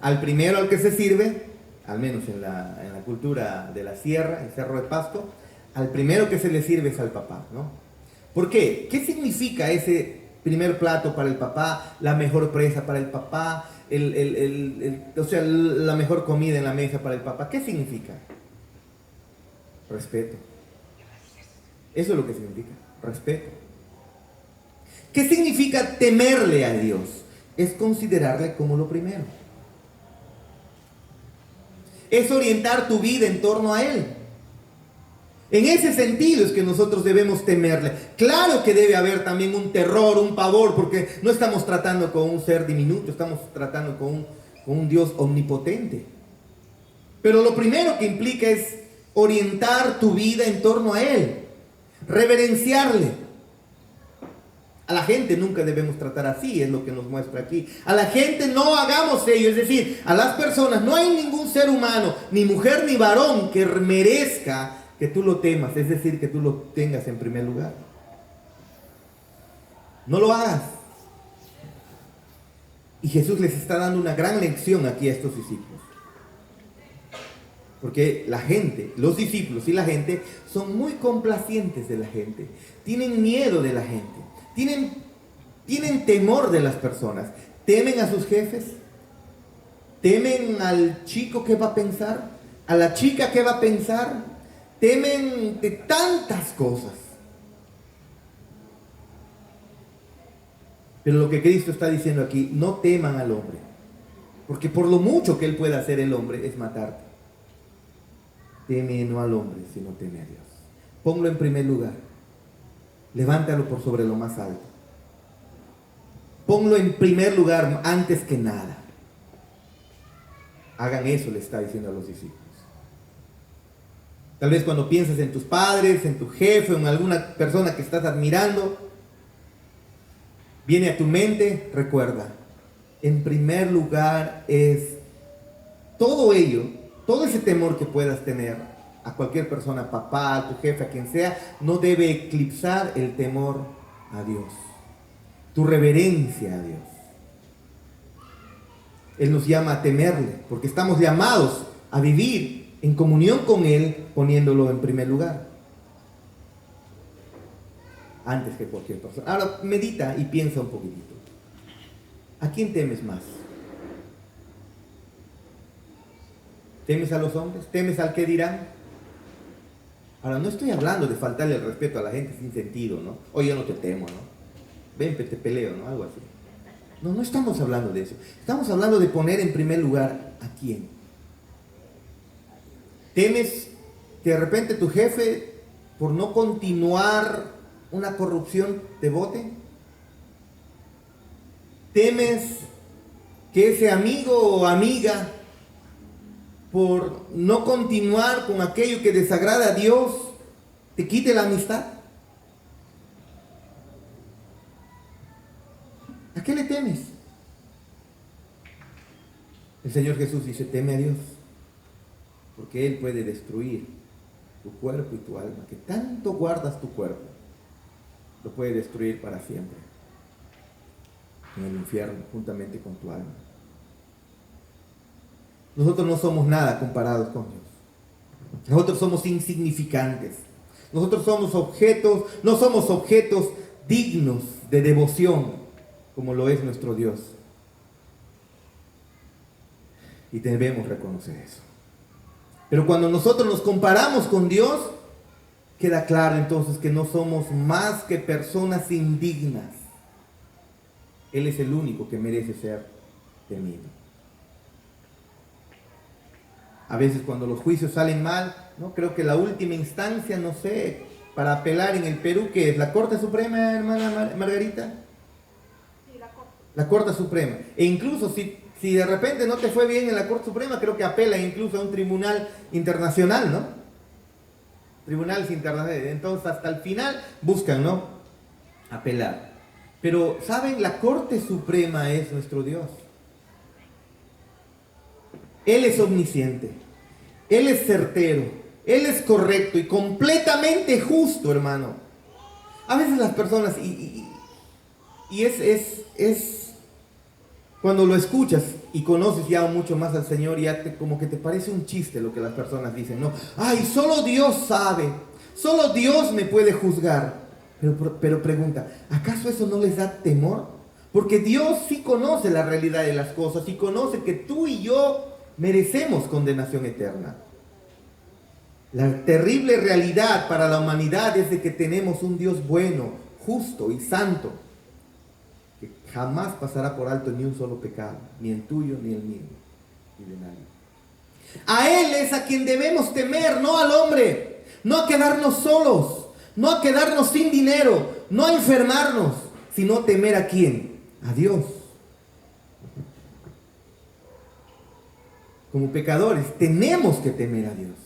Al primero al que se sirve, al menos en la cultura de la sierra, el Cerro de Pasto, al primero que se le sirve es al papá, ¿no? ¿Por qué? ¿Qué significa ese primer plato para el papá, la mejor presa para el papá, o sea, la mejor comida en la mesa para el papá? ¿Qué significa? Respeto. Eso es lo que significa, respeto. ¿Qué significa temerle a Dios? Es considerarle como lo primero. Es orientar tu vida en torno a Él. En ese sentido es que nosotros debemos temerle. Claro que debe haber también un terror, un pavor, porque no estamos tratando con un ser diminuto, estamos tratando con un Dios omnipotente. Pero lo primero que implica es orientar tu vida en torno a Él, reverenciarle. A la gente nunca debemos tratar así, es lo que nos muestra aquí. A la gente no hagamos ello, es decir, a las personas, no hay ningún ser humano, ni mujer ni varón, que merezca que tú lo temas, es decir, que tú lo tengas en primer lugar. No lo hagas. Y Jesús les está dando una gran lección aquí a estos discípulos. Porque la gente, los discípulos y la gente son muy complacientes de la gente, tienen miedo de la gente. Tienen temor de las personas, temen a sus jefes, temen al chico que va a pensar, a la chica que va a pensar, temen de tantas cosas. Pero lo que Cristo está diciendo aquí, no teman al hombre, porque por lo mucho que él pueda hacer el hombre es matarte. Teme no al hombre, sino teme a Dios. Ponlo en primer lugar. Levántalo por sobre lo más alto. Ponlo en primer lugar antes que nada. Hagan eso, le está diciendo a los discípulos. Tal vez cuando piensas en tus padres, en tu jefe, o en alguna persona que estás admirando, viene a tu mente, recuerda, en primer lugar es todo ello, todo ese temor que puedas tener a cualquier persona, papá, a tu jefe, a quien sea, no debe eclipsar el temor a Dios, tu reverencia a Dios. Él nos llama a temerle, porque estamos llamados a vivir en comunión con Él, poniéndolo en primer lugar, antes que cualquier persona. Ahora medita y piensa un poquitito. ¿A quién temes más? ¿Temes a los hombres? ¿Temes al que dirán? Ahora, no estoy hablando de faltarle el respeto a la gente sin sentido, ¿no? Oye, yo no te temo, ¿no? Ven, te peleo, ¿no? Algo así. No estamos hablando de eso. Estamos hablando de poner en primer lugar a quién. ¿Temes que de repente tu jefe, por no continuar una corrupción, te vote? ¿Temes que ese amigo o amiga, por no continuar con aquello que desagrada a Dios, te quite la amistad? ¿A qué le temes? El Señor Jesús dice, teme a Dios, porque Él puede destruir tu cuerpo y tu alma, que tanto guardas tu cuerpo, lo puede destruir para siempre en el infierno, juntamente con tu alma. Nosotros no somos nada comparados con Dios. Nosotros somos insignificantes. Nosotros somos objetos, no somos objetos dignos de devoción, como lo es nuestro Dios. Y debemos reconocer eso. Pero cuando nosotros nos comparamos con Dios, queda claro entonces que no somos más que personas indignas. Él es el único que merece ser temido. A veces cuando los juicios salen mal, ¿no? Creo que la última instancia, no sé, para apelar en el Perú, ¿qué es? ¿La Corte Suprema, hermana Margarita? Sí, la Corte. La Corte Suprema. E incluso si de repente no te fue bien en la Corte Suprema, creo que apela incluso a un tribunal internacional, ¿no? Tribunales internacionales. Entonces hasta el final buscan, ¿no? Apelar. Pero, ¿saben? La Corte Suprema es nuestro Dios. Él es omnisciente, Él es certero, Él es correcto y completamente justo, hermano. A veces las personas, y es cuando lo escuchas y conoces ya mucho más al Señor, ya como que te parece un chiste lo que las personas dicen, ¿no? Ay, solo Dios sabe, solo Dios me puede juzgar. Pero pregunta, ¿acaso eso no les da temor? Porque Dios sí conoce la realidad de las cosas y conoce que tú y yo merecemos condenación eterna. La terrible realidad para la humanidad es de que tenemos un Dios bueno, justo y santo, que jamás pasará por alto ni un solo pecado, ni el tuyo, ni el mío, ni de nadie. A Él es a quien debemos temer, no al hombre. no a quedarnos solos, no a quedarnos sin dinero, no a enfermarnos, sino temer ¿a quién? A Dios. Como pecadores tenemos que temer a Dios.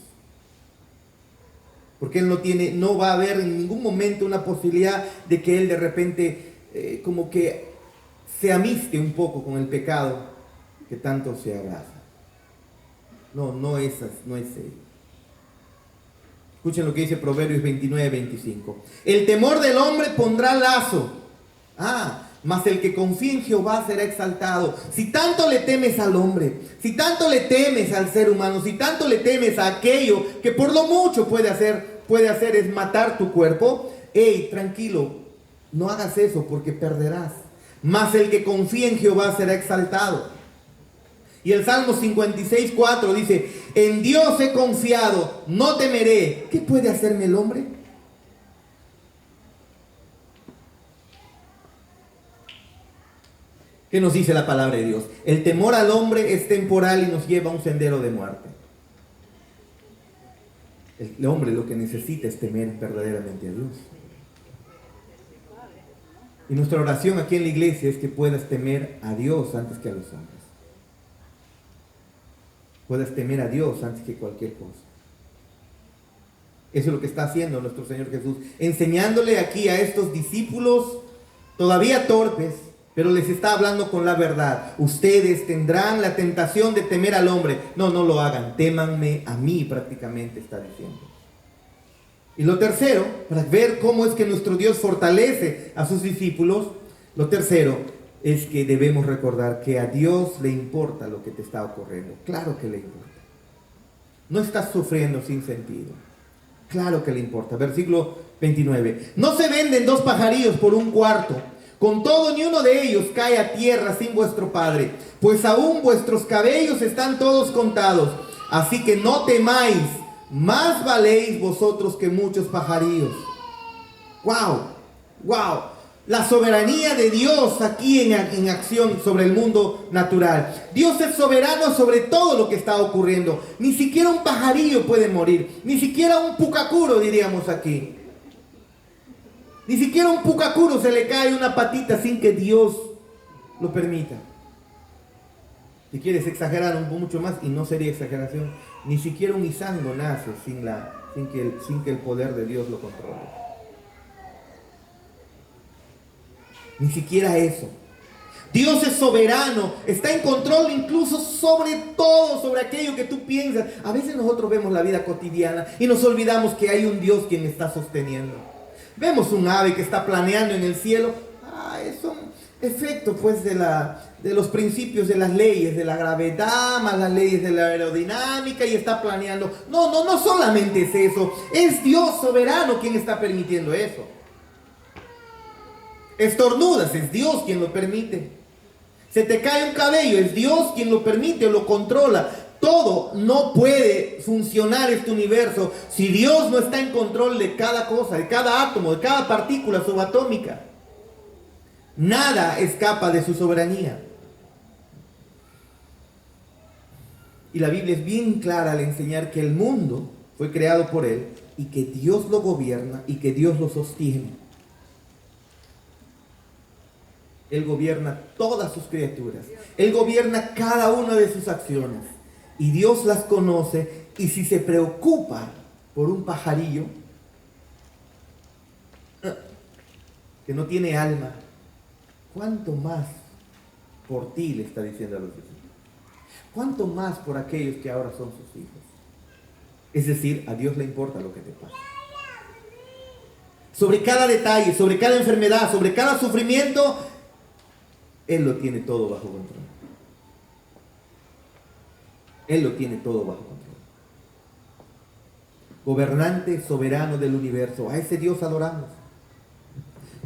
Porque Él no va a haber en ningún momento una posibilidad de que Él de repente como que se amiste un poco con el pecado que tanto se abraza. No es Él. Escuchen lo que dice Proverbios 29-25. El temor del hombre pondrá lazo. Mas el que confía en Jehová será exaltado. Si tanto le temes al hombre, si tanto le temes al ser humano, si tanto le temes a aquello que por lo mucho puede hacer es matar tu cuerpo, tranquilo, no hagas eso porque perderás. Mas el que confía en Jehová será exaltado. Y el Salmo 56:4 dice: en Dios he confiado, no temeré. ¿Qué puede hacerme el hombre? ¿Qué nos dice la palabra de Dios? El temor al hombre es temporal y nos lleva a un sendero de muerte. El hombre lo que necesita es temer verdaderamente a Dios. Y nuestra oración aquí en la iglesia es que puedas temer a Dios antes que a los hombres. Puedas temer a Dios antes que cualquier cosa. Eso es lo que está haciendo nuestro Señor Jesús, enseñándole aquí a estos discípulos todavía torpes, pero les está hablando con la verdad. Ustedes tendrán la tentación de temer al hombre. No lo hagan. Témanme a mí, prácticamente está diciendo. Y lo tercero, para ver cómo es que nuestro Dios fortalece a sus discípulos, lo tercero es que debemos recordar que a Dios le importa lo que te está ocurriendo. Claro que le importa. No estás sufriendo sin sentido. Claro que le importa. Versículo 29. No se venden 2 pajarillos por un cuarto. Con todo, ni uno de ellos cae a tierra sin vuestro Padre, pues aún vuestros cabellos están todos contados. Así que no temáis, más valéis vosotros que muchos pajarillos. ¡Wow! La soberanía de Dios aquí en acción sobre el mundo natural. Dios es soberano sobre todo lo que está ocurriendo. Ni siquiera un pajarillo puede morir, ni siquiera un pucacuro, diríamos aquí. Ni siquiera a un pucacuro se le cae una patita sin que Dios lo permita. Si quieres exagerar mucho más, y no sería exageración, ni siquiera un izango nace sin que el poder de Dios lo controle. Ni siquiera eso. Dios es soberano, está en control incluso sobre todo, sobre aquello que tú piensas. A veces nosotros vemos la vida cotidiana y nos olvidamos que hay un Dios quien está sosteniendo. Vemos un ave que está planeando en el cielo. Es un efecto pues de los principios de las leyes de la gravedad, más las leyes de la aerodinámica, y está planeando. No solamente es eso. Es Dios soberano quien está permitiendo eso. Estornudas, es Dios quien lo permite. Se te cae un cabello, es Dios quien lo permite o lo controla. Todo no puede funcionar este universo si Dios no está en control de cada cosa, de cada átomo, de cada partícula subatómica. Nada escapa de su soberanía. Y la Biblia es bien clara al enseñar que el mundo fue creado por Él y que Dios lo gobierna y que Dios lo sostiene. Él gobierna todas sus criaturas. Él gobierna cada una de sus acciones. Y Dios las conoce, y si se preocupa por un pajarillo que no tiene alma, ¿cuánto más por ti le está diciendo a los hijos? ¿Cuánto más por aquellos que ahora son sus hijos? Es decir, a Dios le importa lo que te pasa. Sobre cada detalle, sobre cada enfermedad, sobre cada sufrimiento, Él lo tiene todo bajo control. Él lo tiene todo bajo control. Gobernante soberano del universo. A ese Dios adoramos.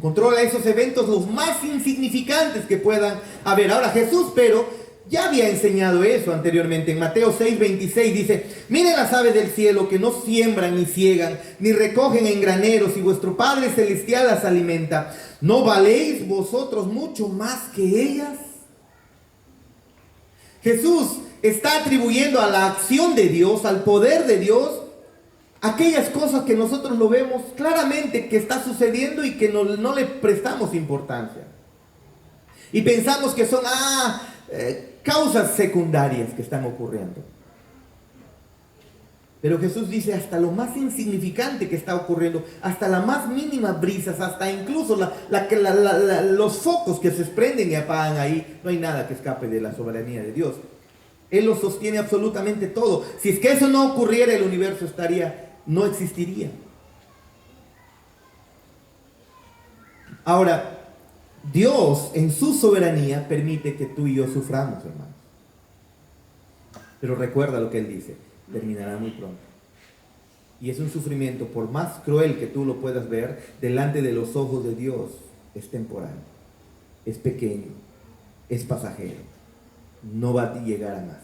Controla esos eventos los más insignificantes que puedan haber. Ahora Jesús, pero ya había enseñado eso anteriormente. En Mateo 6:26 dice: miren las aves del cielo, que no siembran ni ciegan, ni recogen en graneros, y vuestro Padre Celestial las alimenta. ¿No valéis vosotros mucho más que ellas? Jesús está atribuyendo a la acción de Dios, al poder de Dios, aquellas cosas que nosotros lo vemos claramente que está sucediendo y que no le prestamos importancia. Y pensamos que son causas secundarias que están ocurriendo. Pero Jesús dice hasta lo más insignificante que está ocurriendo, hasta las más mínimas brisas, hasta incluso los focos que se prenden y apagan ahí, no hay nada que escape de la soberanía de Dios. Él lo sostiene absolutamente todo. Si es que eso no ocurriera, el universo no existiría. Ahora, Dios en su soberanía permite que tú y yo suframos, hermanos. Pero recuerda lo que Él dice, terminará muy pronto. Y es un sufrimiento, por más cruel que tú lo puedas ver, delante de los ojos de Dios, es temporal, es pequeño, es pasajero, no va a llegar a más.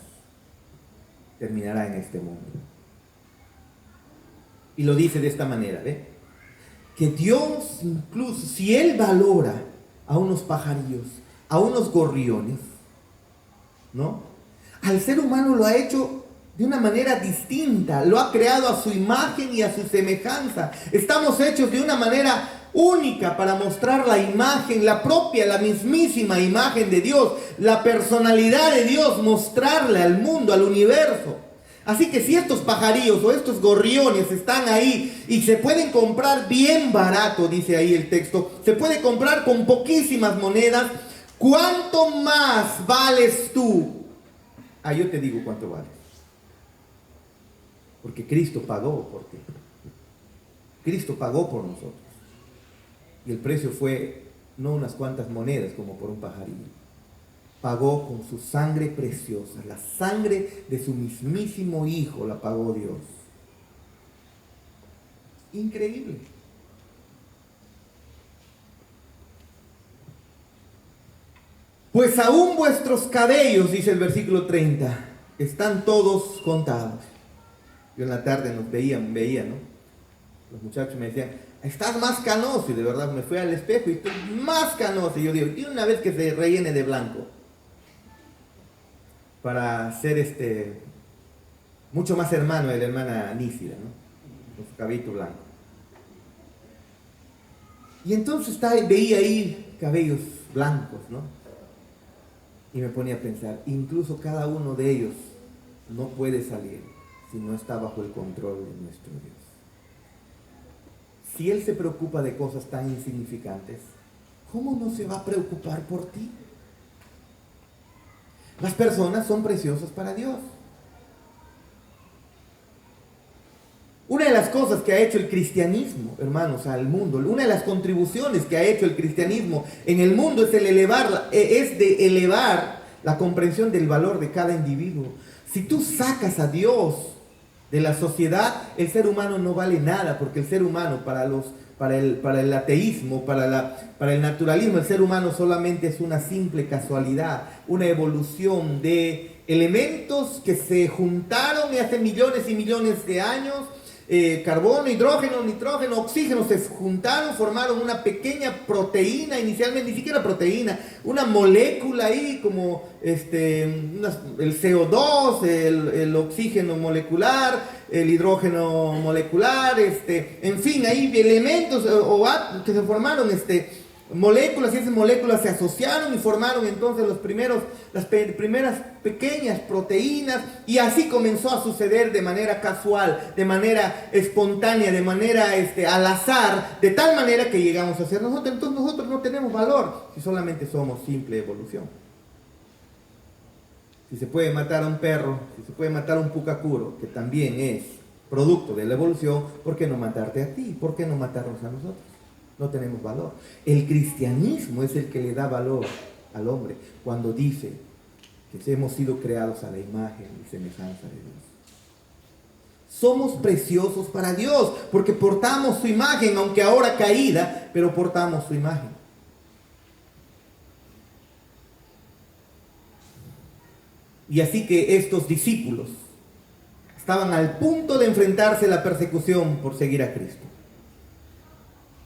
Terminará en este mundo. Y lo dice de esta manera, ¿ve? Que Dios, incluso si Él valora a unos pajarillos, a unos gorriones, ¿no? Al ser humano lo ha hecho de una manera distinta, lo ha creado a su imagen y a su semejanza. Estamos hechos de una manera única para mostrar la imagen, la mismísima imagen de Dios, la personalidad de Dios, mostrarle al mundo, al universo. Así que si estos pajarillos o estos gorriones están ahí y se pueden comprar bien barato, dice ahí el texto, se puede comprar con poquísimas monedas, ¿cuánto más vales tú? Yo te digo cuánto vales. Porque Cristo pagó por ti. Cristo pagó por nosotros. Y el precio fue no unas cuantas monedas como por un pajarillo. Pagó con su sangre preciosa. La sangre de su mismísimo Hijo la pagó Dios. Increíble. Pues aún vuestros cabellos, dice el versículo 30, están todos contados. Yo en la tarde nos veía, ¿no? Los muchachos me decían, estás más canoso. Y de verdad me fui al espejo y estoy más canoso. Y yo digo, y una vez que se rellene de blanco, para ser mucho más hermano de la hermana Nísida, ¿no? Con su cabello blanco. Y entonces veía ahí cabellos blancos, ¿no? Y me ponía a pensar, incluso cada uno de ellos no puede salir si no está bajo el control de nuestro Dios. Si Él se preocupa de cosas tan insignificantes, ¿cómo no se va a preocupar por ti? Las personas son preciosas para Dios. Una de las cosas que ha hecho el cristianismo, hermanos, al mundo, una de las contribuciones que ha hecho el cristianismo en el mundo es de elevar la comprensión del valor de cada individuo. Si tú sacas a Dios de la sociedad, el ser humano no vale nada, porque el ser humano, para el ateísmo, para el naturalismo, el ser humano solamente es una simple casualidad, una evolución de elementos que se juntaron hace millones y millones de años. Carbono, hidrógeno, nitrógeno, oxígeno se juntaron, formaron una pequeña proteína, inicialmente ni siquiera proteína, una molécula ahí como el CO2, el oxígeno molecular, el hidrógeno molecular, en fin, hay elementos que se formaron, moléculas, y esas moléculas se asociaron y formaron entonces las primeras pequeñas proteínas, y así comenzó a suceder de manera casual, de manera espontánea, de manera al azar, de tal manera que llegamos a ser nosotros. Entonces nosotros no tenemos valor si solamente somos simple evolución. Si se puede matar a un perro, si se puede matar a un pucacuro, que también es producto de la evolución, ¿por qué no matarte a ti? ¿Por qué no matarnos a nosotros? No tenemos valor. El cristianismo es el que le da valor al hombre cuando dice que hemos sido creados a la imagen y semejanza de Dios. Somos preciosos para Dios porque portamos su imagen, aunque ahora caída, pero portamos su imagen. Y así que estos discípulos estaban al punto de enfrentarse a la persecución por seguir a Cristo.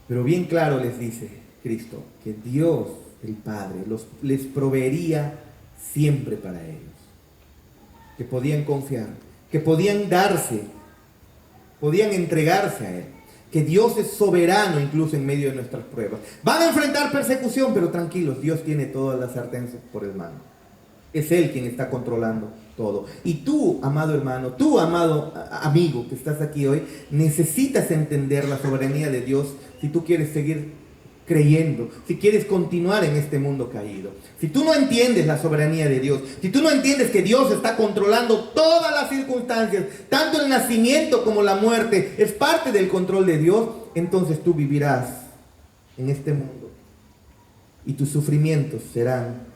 Pero bien claro les dice Cristo que Dios, el Padre, les proveería siempre para ellos. Que podían confiar, que podían podían entregarse a Él. Que Dios es soberano incluso en medio de nuestras pruebas. Van a enfrentar persecución, pero tranquilos, Dios tiene todas las sartenes por el mango. Es Él quien está controlando todo. Y tú, amado hermano, tú, amado amigo que estás aquí hoy, necesitas entender la soberanía de Dios si tú quieres seguir creyendo, si quieres continuar en este mundo caído. Si tú no entiendes la soberanía de Dios, si tú no entiendes que Dios está controlando todas las circunstancias, tanto el nacimiento como la muerte, es parte del control de Dios, entonces tú vivirás en este mundo y tus sufrimientos serán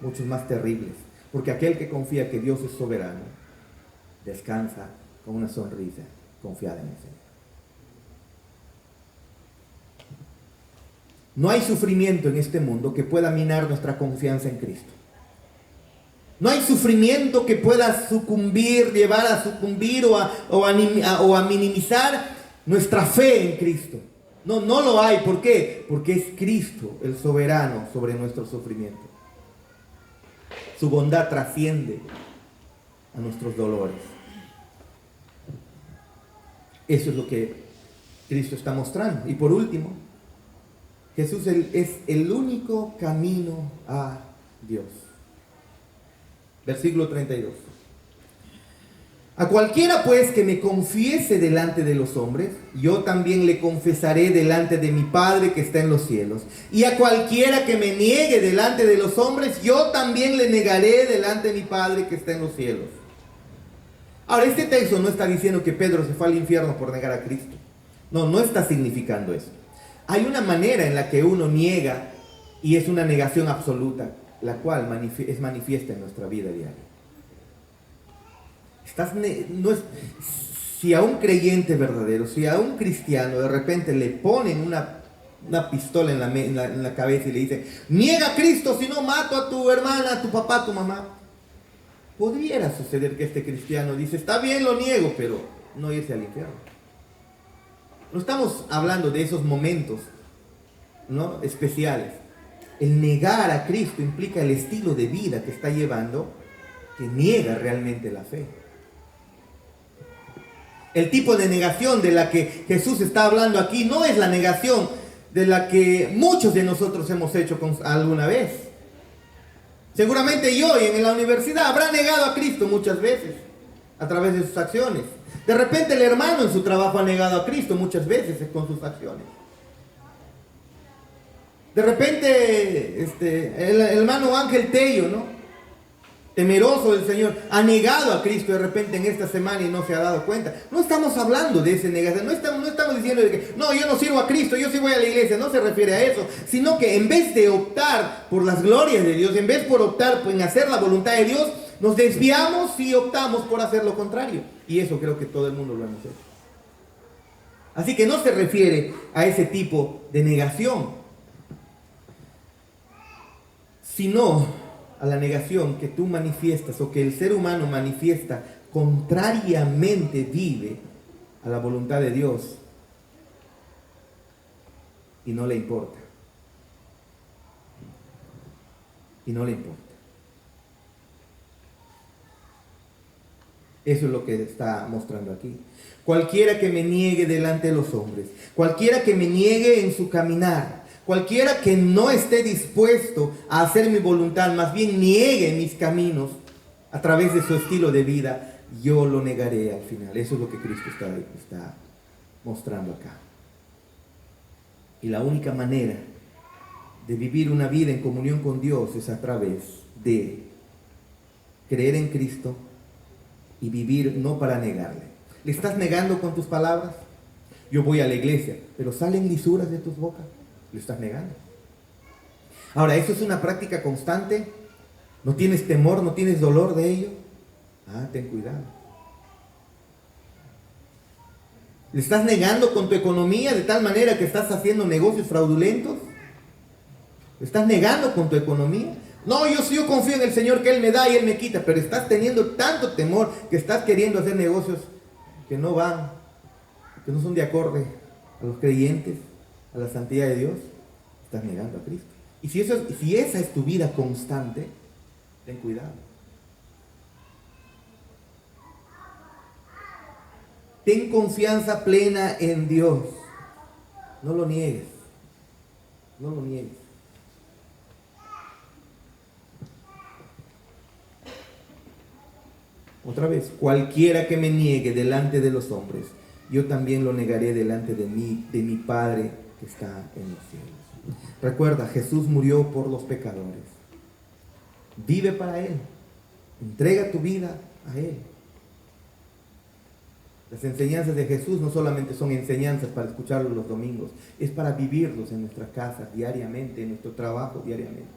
muchos más terribles, porque aquel que confía que Dios es soberano, descansa con una sonrisa confiada en el Señor. No hay sufrimiento en este mundo que pueda minar nuestra confianza en Cristo. No hay sufrimiento que pueda llevar a sucumbir o a minimizar nuestra fe en Cristo. No lo hay. ¿Por qué? Porque es Cristo el soberano sobre nuestro sufrimiento. Su bondad trasciende a nuestros dolores. Eso es lo que Cristo está mostrando. Y por último, Jesús es el único camino a Dios. Versículo 32. A cualquiera pues que me confiese delante de los hombres, yo también le confesaré delante de mi Padre que está en los cielos. Y a cualquiera que me niegue delante de los hombres, yo también le negaré delante de mi Padre que está en los cielos. Ahora, este texto no está diciendo que Pedro se fue al infierno por negar a Cristo. No está significando eso. Hay una manera en la que uno niega y es una negación absoluta, la cual es manifiesta en nuestra vida diaria. Si a un creyente verdadero, si a un cristiano de repente le ponen una pistola en la cabeza y le dicen, niega a Cristo, si no mato a tu hermana, a tu papá, a tu mamá, podría suceder que este cristiano dice, está bien, lo niego, pero no irse al infierno. No estamos hablando de esos momentos, ¿no?, especiales. El negar a Cristo implica el estilo de vida que está llevando, que niega realmente la fe. El tipo de negación de la que Jesús está hablando aquí no es la negación de la que muchos de nosotros hemos hecho alguna vez. Seguramente yo en la universidad habrá negado a Cristo muchas veces a través de sus acciones. De repente el hermano en su trabajo ha negado a Cristo muchas veces con sus acciones. De repente el hermano Ángel Tello, ¿no?, temeroso del Señor, ha negado a Cristo de repente en esta semana y no se ha dado cuenta. No estamos hablando de ese negación, no estamos diciendo de que no, yo no sirvo a Cristo, yo sí voy a la iglesia, no se refiere a eso, sino que en vez de optar por las glorias de Dios, en vez por optar en hacer la voluntad de Dios, nos desviamos y optamos por hacer lo contrario. Y eso creo que todo el mundo lo hemos hecho. Así que no se refiere a ese tipo de negación, sino a la negación que tú manifiestas o que el ser humano manifiesta contrariamente vive a la voluntad de Dios y no le importa. Y no le importa. Eso es lo que está mostrando aquí. Cualquiera que me niegue delante de los hombres, cualquiera que me niegue en su caminar, cualquiera que no esté dispuesto a hacer mi voluntad, más bien niegue mis caminos a través de su estilo de vida, yo lo negaré al final. Eso es lo que Cristo está mostrando acá. Y la única manera de vivir una vida en comunión con Dios es a través de creer en Cristo y vivir no para negarle. ¿Le estás negando con tus palabras? Yo voy a la iglesia, pero ¿salen lisuras de tus bocas? Lo estás negando. Ahora, ¿eso es una práctica constante? ¿No tienes temor, no tienes dolor de ello? Ten cuidado. ¿Le estás negando con tu economía de tal manera que estás haciendo negocios fraudulentos? ¿Le estás negando con tu economía? No, yo confío en el Señor, que Él me da y Él me quita, pero estás teniendo tanto temor que estás queriendo hacer negocios que no van, que no son de acorde a los creyentes, a la santidad de Dios. Estás negando a Cristo. Y si esa es tu vida constante, ten cuidado. Ten confianza plena en Dios. No lo niegues. No lo niegues. Otra vez, cualquiera que me niegue delante de los hombres, yo también lo negaré delante de mi Padre que está en los cielos. Recuerda, Jesús murió por los pecadores. Vive para Él. Entrega tu vida a Él. Las enseñanzas de Jesús no solamente son enseñanzas para escucharlos los domingos, es para vivirlos en nuestras casas diariamente, en nuestro trabajo diariamente.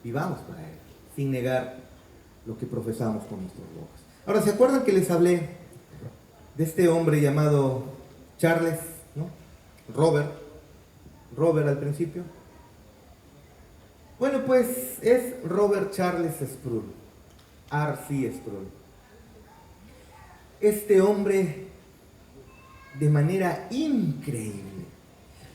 Vivamos para Él, sin negar lo que profesamos con nuestras bocas. Ahora, ¿se acuerdan que les hablé de este hombre llamado Charles, ¿no? Robert al principio? Bueno, pues es Robert Charles Sproul, R.C. Sproul. Este hombre, de manera increíble,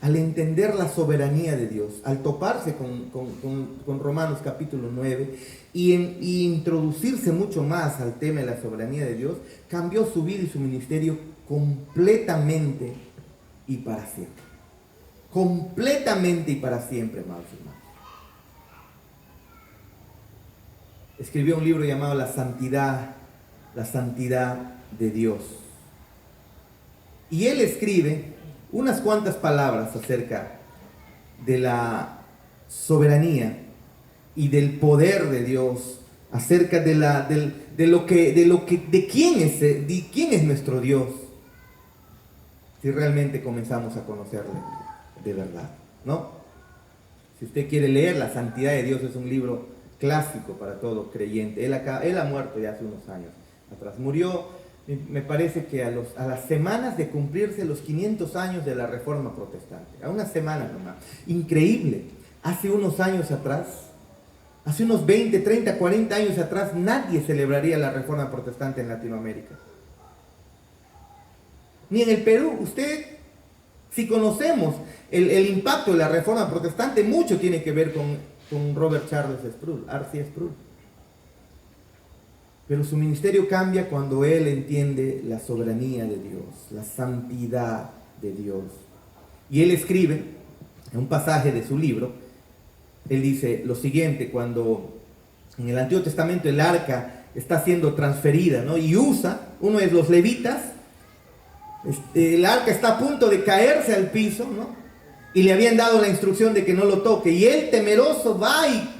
al entender la soberanía de Dios, al toparse con Romanos capítulo 9 y introducirse mucho más al tema de la soberanía de Dios, cambió su vida y su ministerio completamente y para siempre. Completamente y para siempre, amados hermanos. Escribió un libro llamado La Santidad de Dios. Y él escribe unas cuantas palabras acerca de la soberanía y del poder de Dios, acerca de quién es nuestro Dios, si realmente comenzamos a conocerle de verdad, ¿no? Si usted quiere leer La Santidad de Dios, es un libro clásico para todo creyente. Él ha muerto ya hace unos años atrás. Murió, me parece que a las semanas de cumplirse los 500 años de la Reforma Protestante. A una semana nomás. Increíble. Hace unos años atrás, hace unos 20, 30, 40 años atrás, nadie celebraría la Reforma Protestante en Latinoamérica. Ni en el Perú. Si conocemos el impacto de la Reforma Protestante, mucho tiene que ver con Robert Charles Sproul, R.C. Sproul. Pero su ministerio cambia cuando él entiende la soberanía de Dios, la santidad de Dios. Y él escribe, en un pasaje de su libro, él dice lo siguiente: cuando en el Antiguo Testamento el arca está siendo transferida, ¿no? Y uno de los levitas, el arca está a punto de caerse al piso, ¿no? Y le habían dado la instrucción de que no lo toque. Y él, temeroso, va y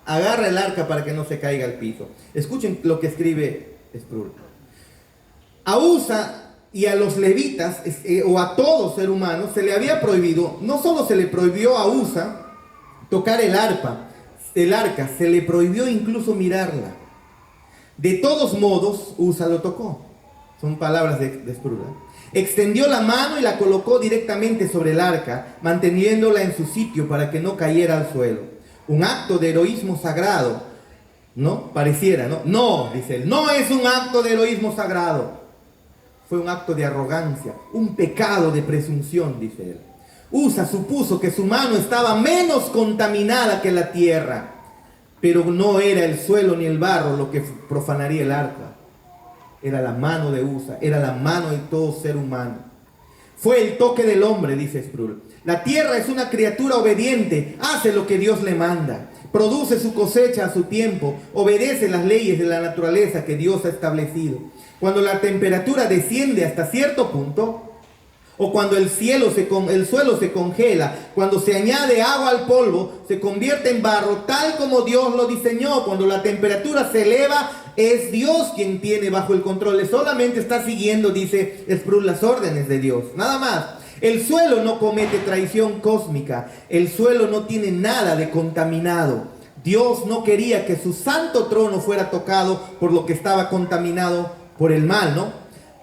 agarra el arca para que no se caiga al piso. Escuchen lo que escribe Sproul. A Usa y a los levitas, o a todo ser humano, se le había prohibido, no solo se le prohibió a Usa tocar el arca, se le prohibió incluso mirarla. De todos modos, Usa lo tocó. Son palabras de Sproul. Extendió la mano y la colocó directamente sobre el arca, manteniéndola en su sitio para que no cayera al suelo. Un acto de heroísmo sagrado, ¿no? Pareciera, ¿no? No, dice él, no es un acto de heroísmo sagrado. Fue un acto de arrogancia, un pecado de presunción, dice él. Usa supuso que su mano estaba menos contaminada que la tierra, pero no era el suelo ni el barro lo que profanaría el arca. Era la mano de Usa, era la mano de todo ser humano. Fue el toque del hombre, dice Sproul. La tierra es una criatura obediente, hace lo que Dios le manda, produce su cosecha a su tiempo, obedece las leyes de la naturaleza que Dios ha establecido. Cuando la temperatura desciende hasta cierto punto, o cuando el suelo se congela, cuando se añade agua al polvo, se convierte en barro, tal como Dios lo diseñó. Cuando la temperatura se eleva, es Dios quien tiene bajo el control. Solamente está siguiendo, dice Sproul, las órdenes de Dios. Nada más. El suelo no comete traición cósmica. El suelo no tiene nada de contaminado. Dios no quería que su santo trono fuera tocado por lo que estaba contaminado por el mal, ¿no?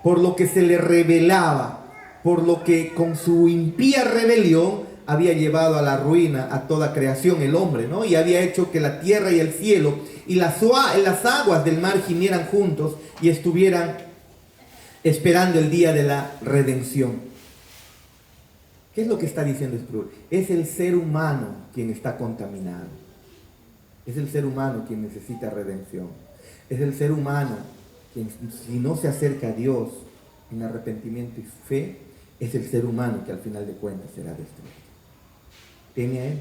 Por lo que se le revelaba. Por lo que con su impía rebelión había llevado a la ruina a toda creación, el hombre, ¿no? Y había hecho que la tierra y el cielo y las aguas del mar gimieran juntos y estuvieran esperando el día de la redención. ¿Qué es lo que está diciendo Sproul? Es el ser humano quien está contaminado. Es el ser humano quien necesita redención. Es el ser humano si no se acerca a Dios en arrepentimiento y fe, es el ser humano que al final de cuentas será destruido. Teme a Él.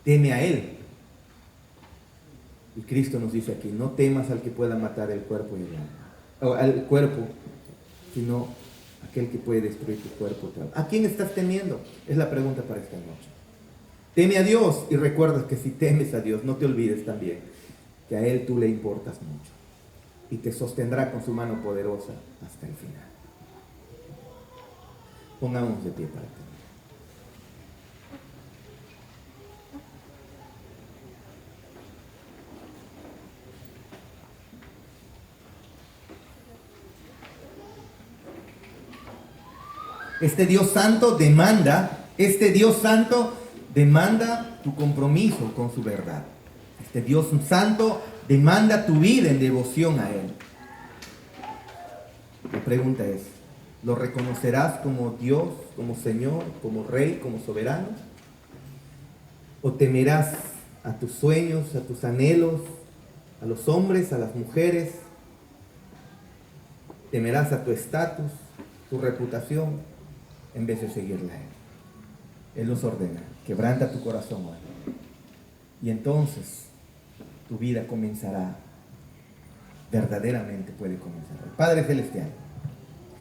Teme a Él. Y Cristo nos dice aquí, no temas al que pueda matar el cuerpo y el alma, o al cuerpo, sino aquel que puede destruir tu cuerpo. ¿A quién estás temiendo? Es la pregunta para esta noche. Teme a Dios y recuerda que si temes a Dios, no te olvides también que a Él tú le importas mucho y te sostendrá con su mano poderosa hasta el final. Pongámonos de pie para terminar. Este Dios santo demanda tu compromiso con su verdad. Este Dios santo demanda tu vida en devoción a Él. La pregunta es, ¿lo reconocerás como Dios, como Señor, como Rey, como soberano? ¿O temerás a tus sueños, a tus anhelos, a los hombres, a las mujeres? ¿Temerás a tu estatus, tu reputación, en vez de seguirle a Él? Él nos ordena, quebranta tu corazón hoy. Y entonces tu vida comenzará, verdaderamente puede comenzar. Padre Celestial,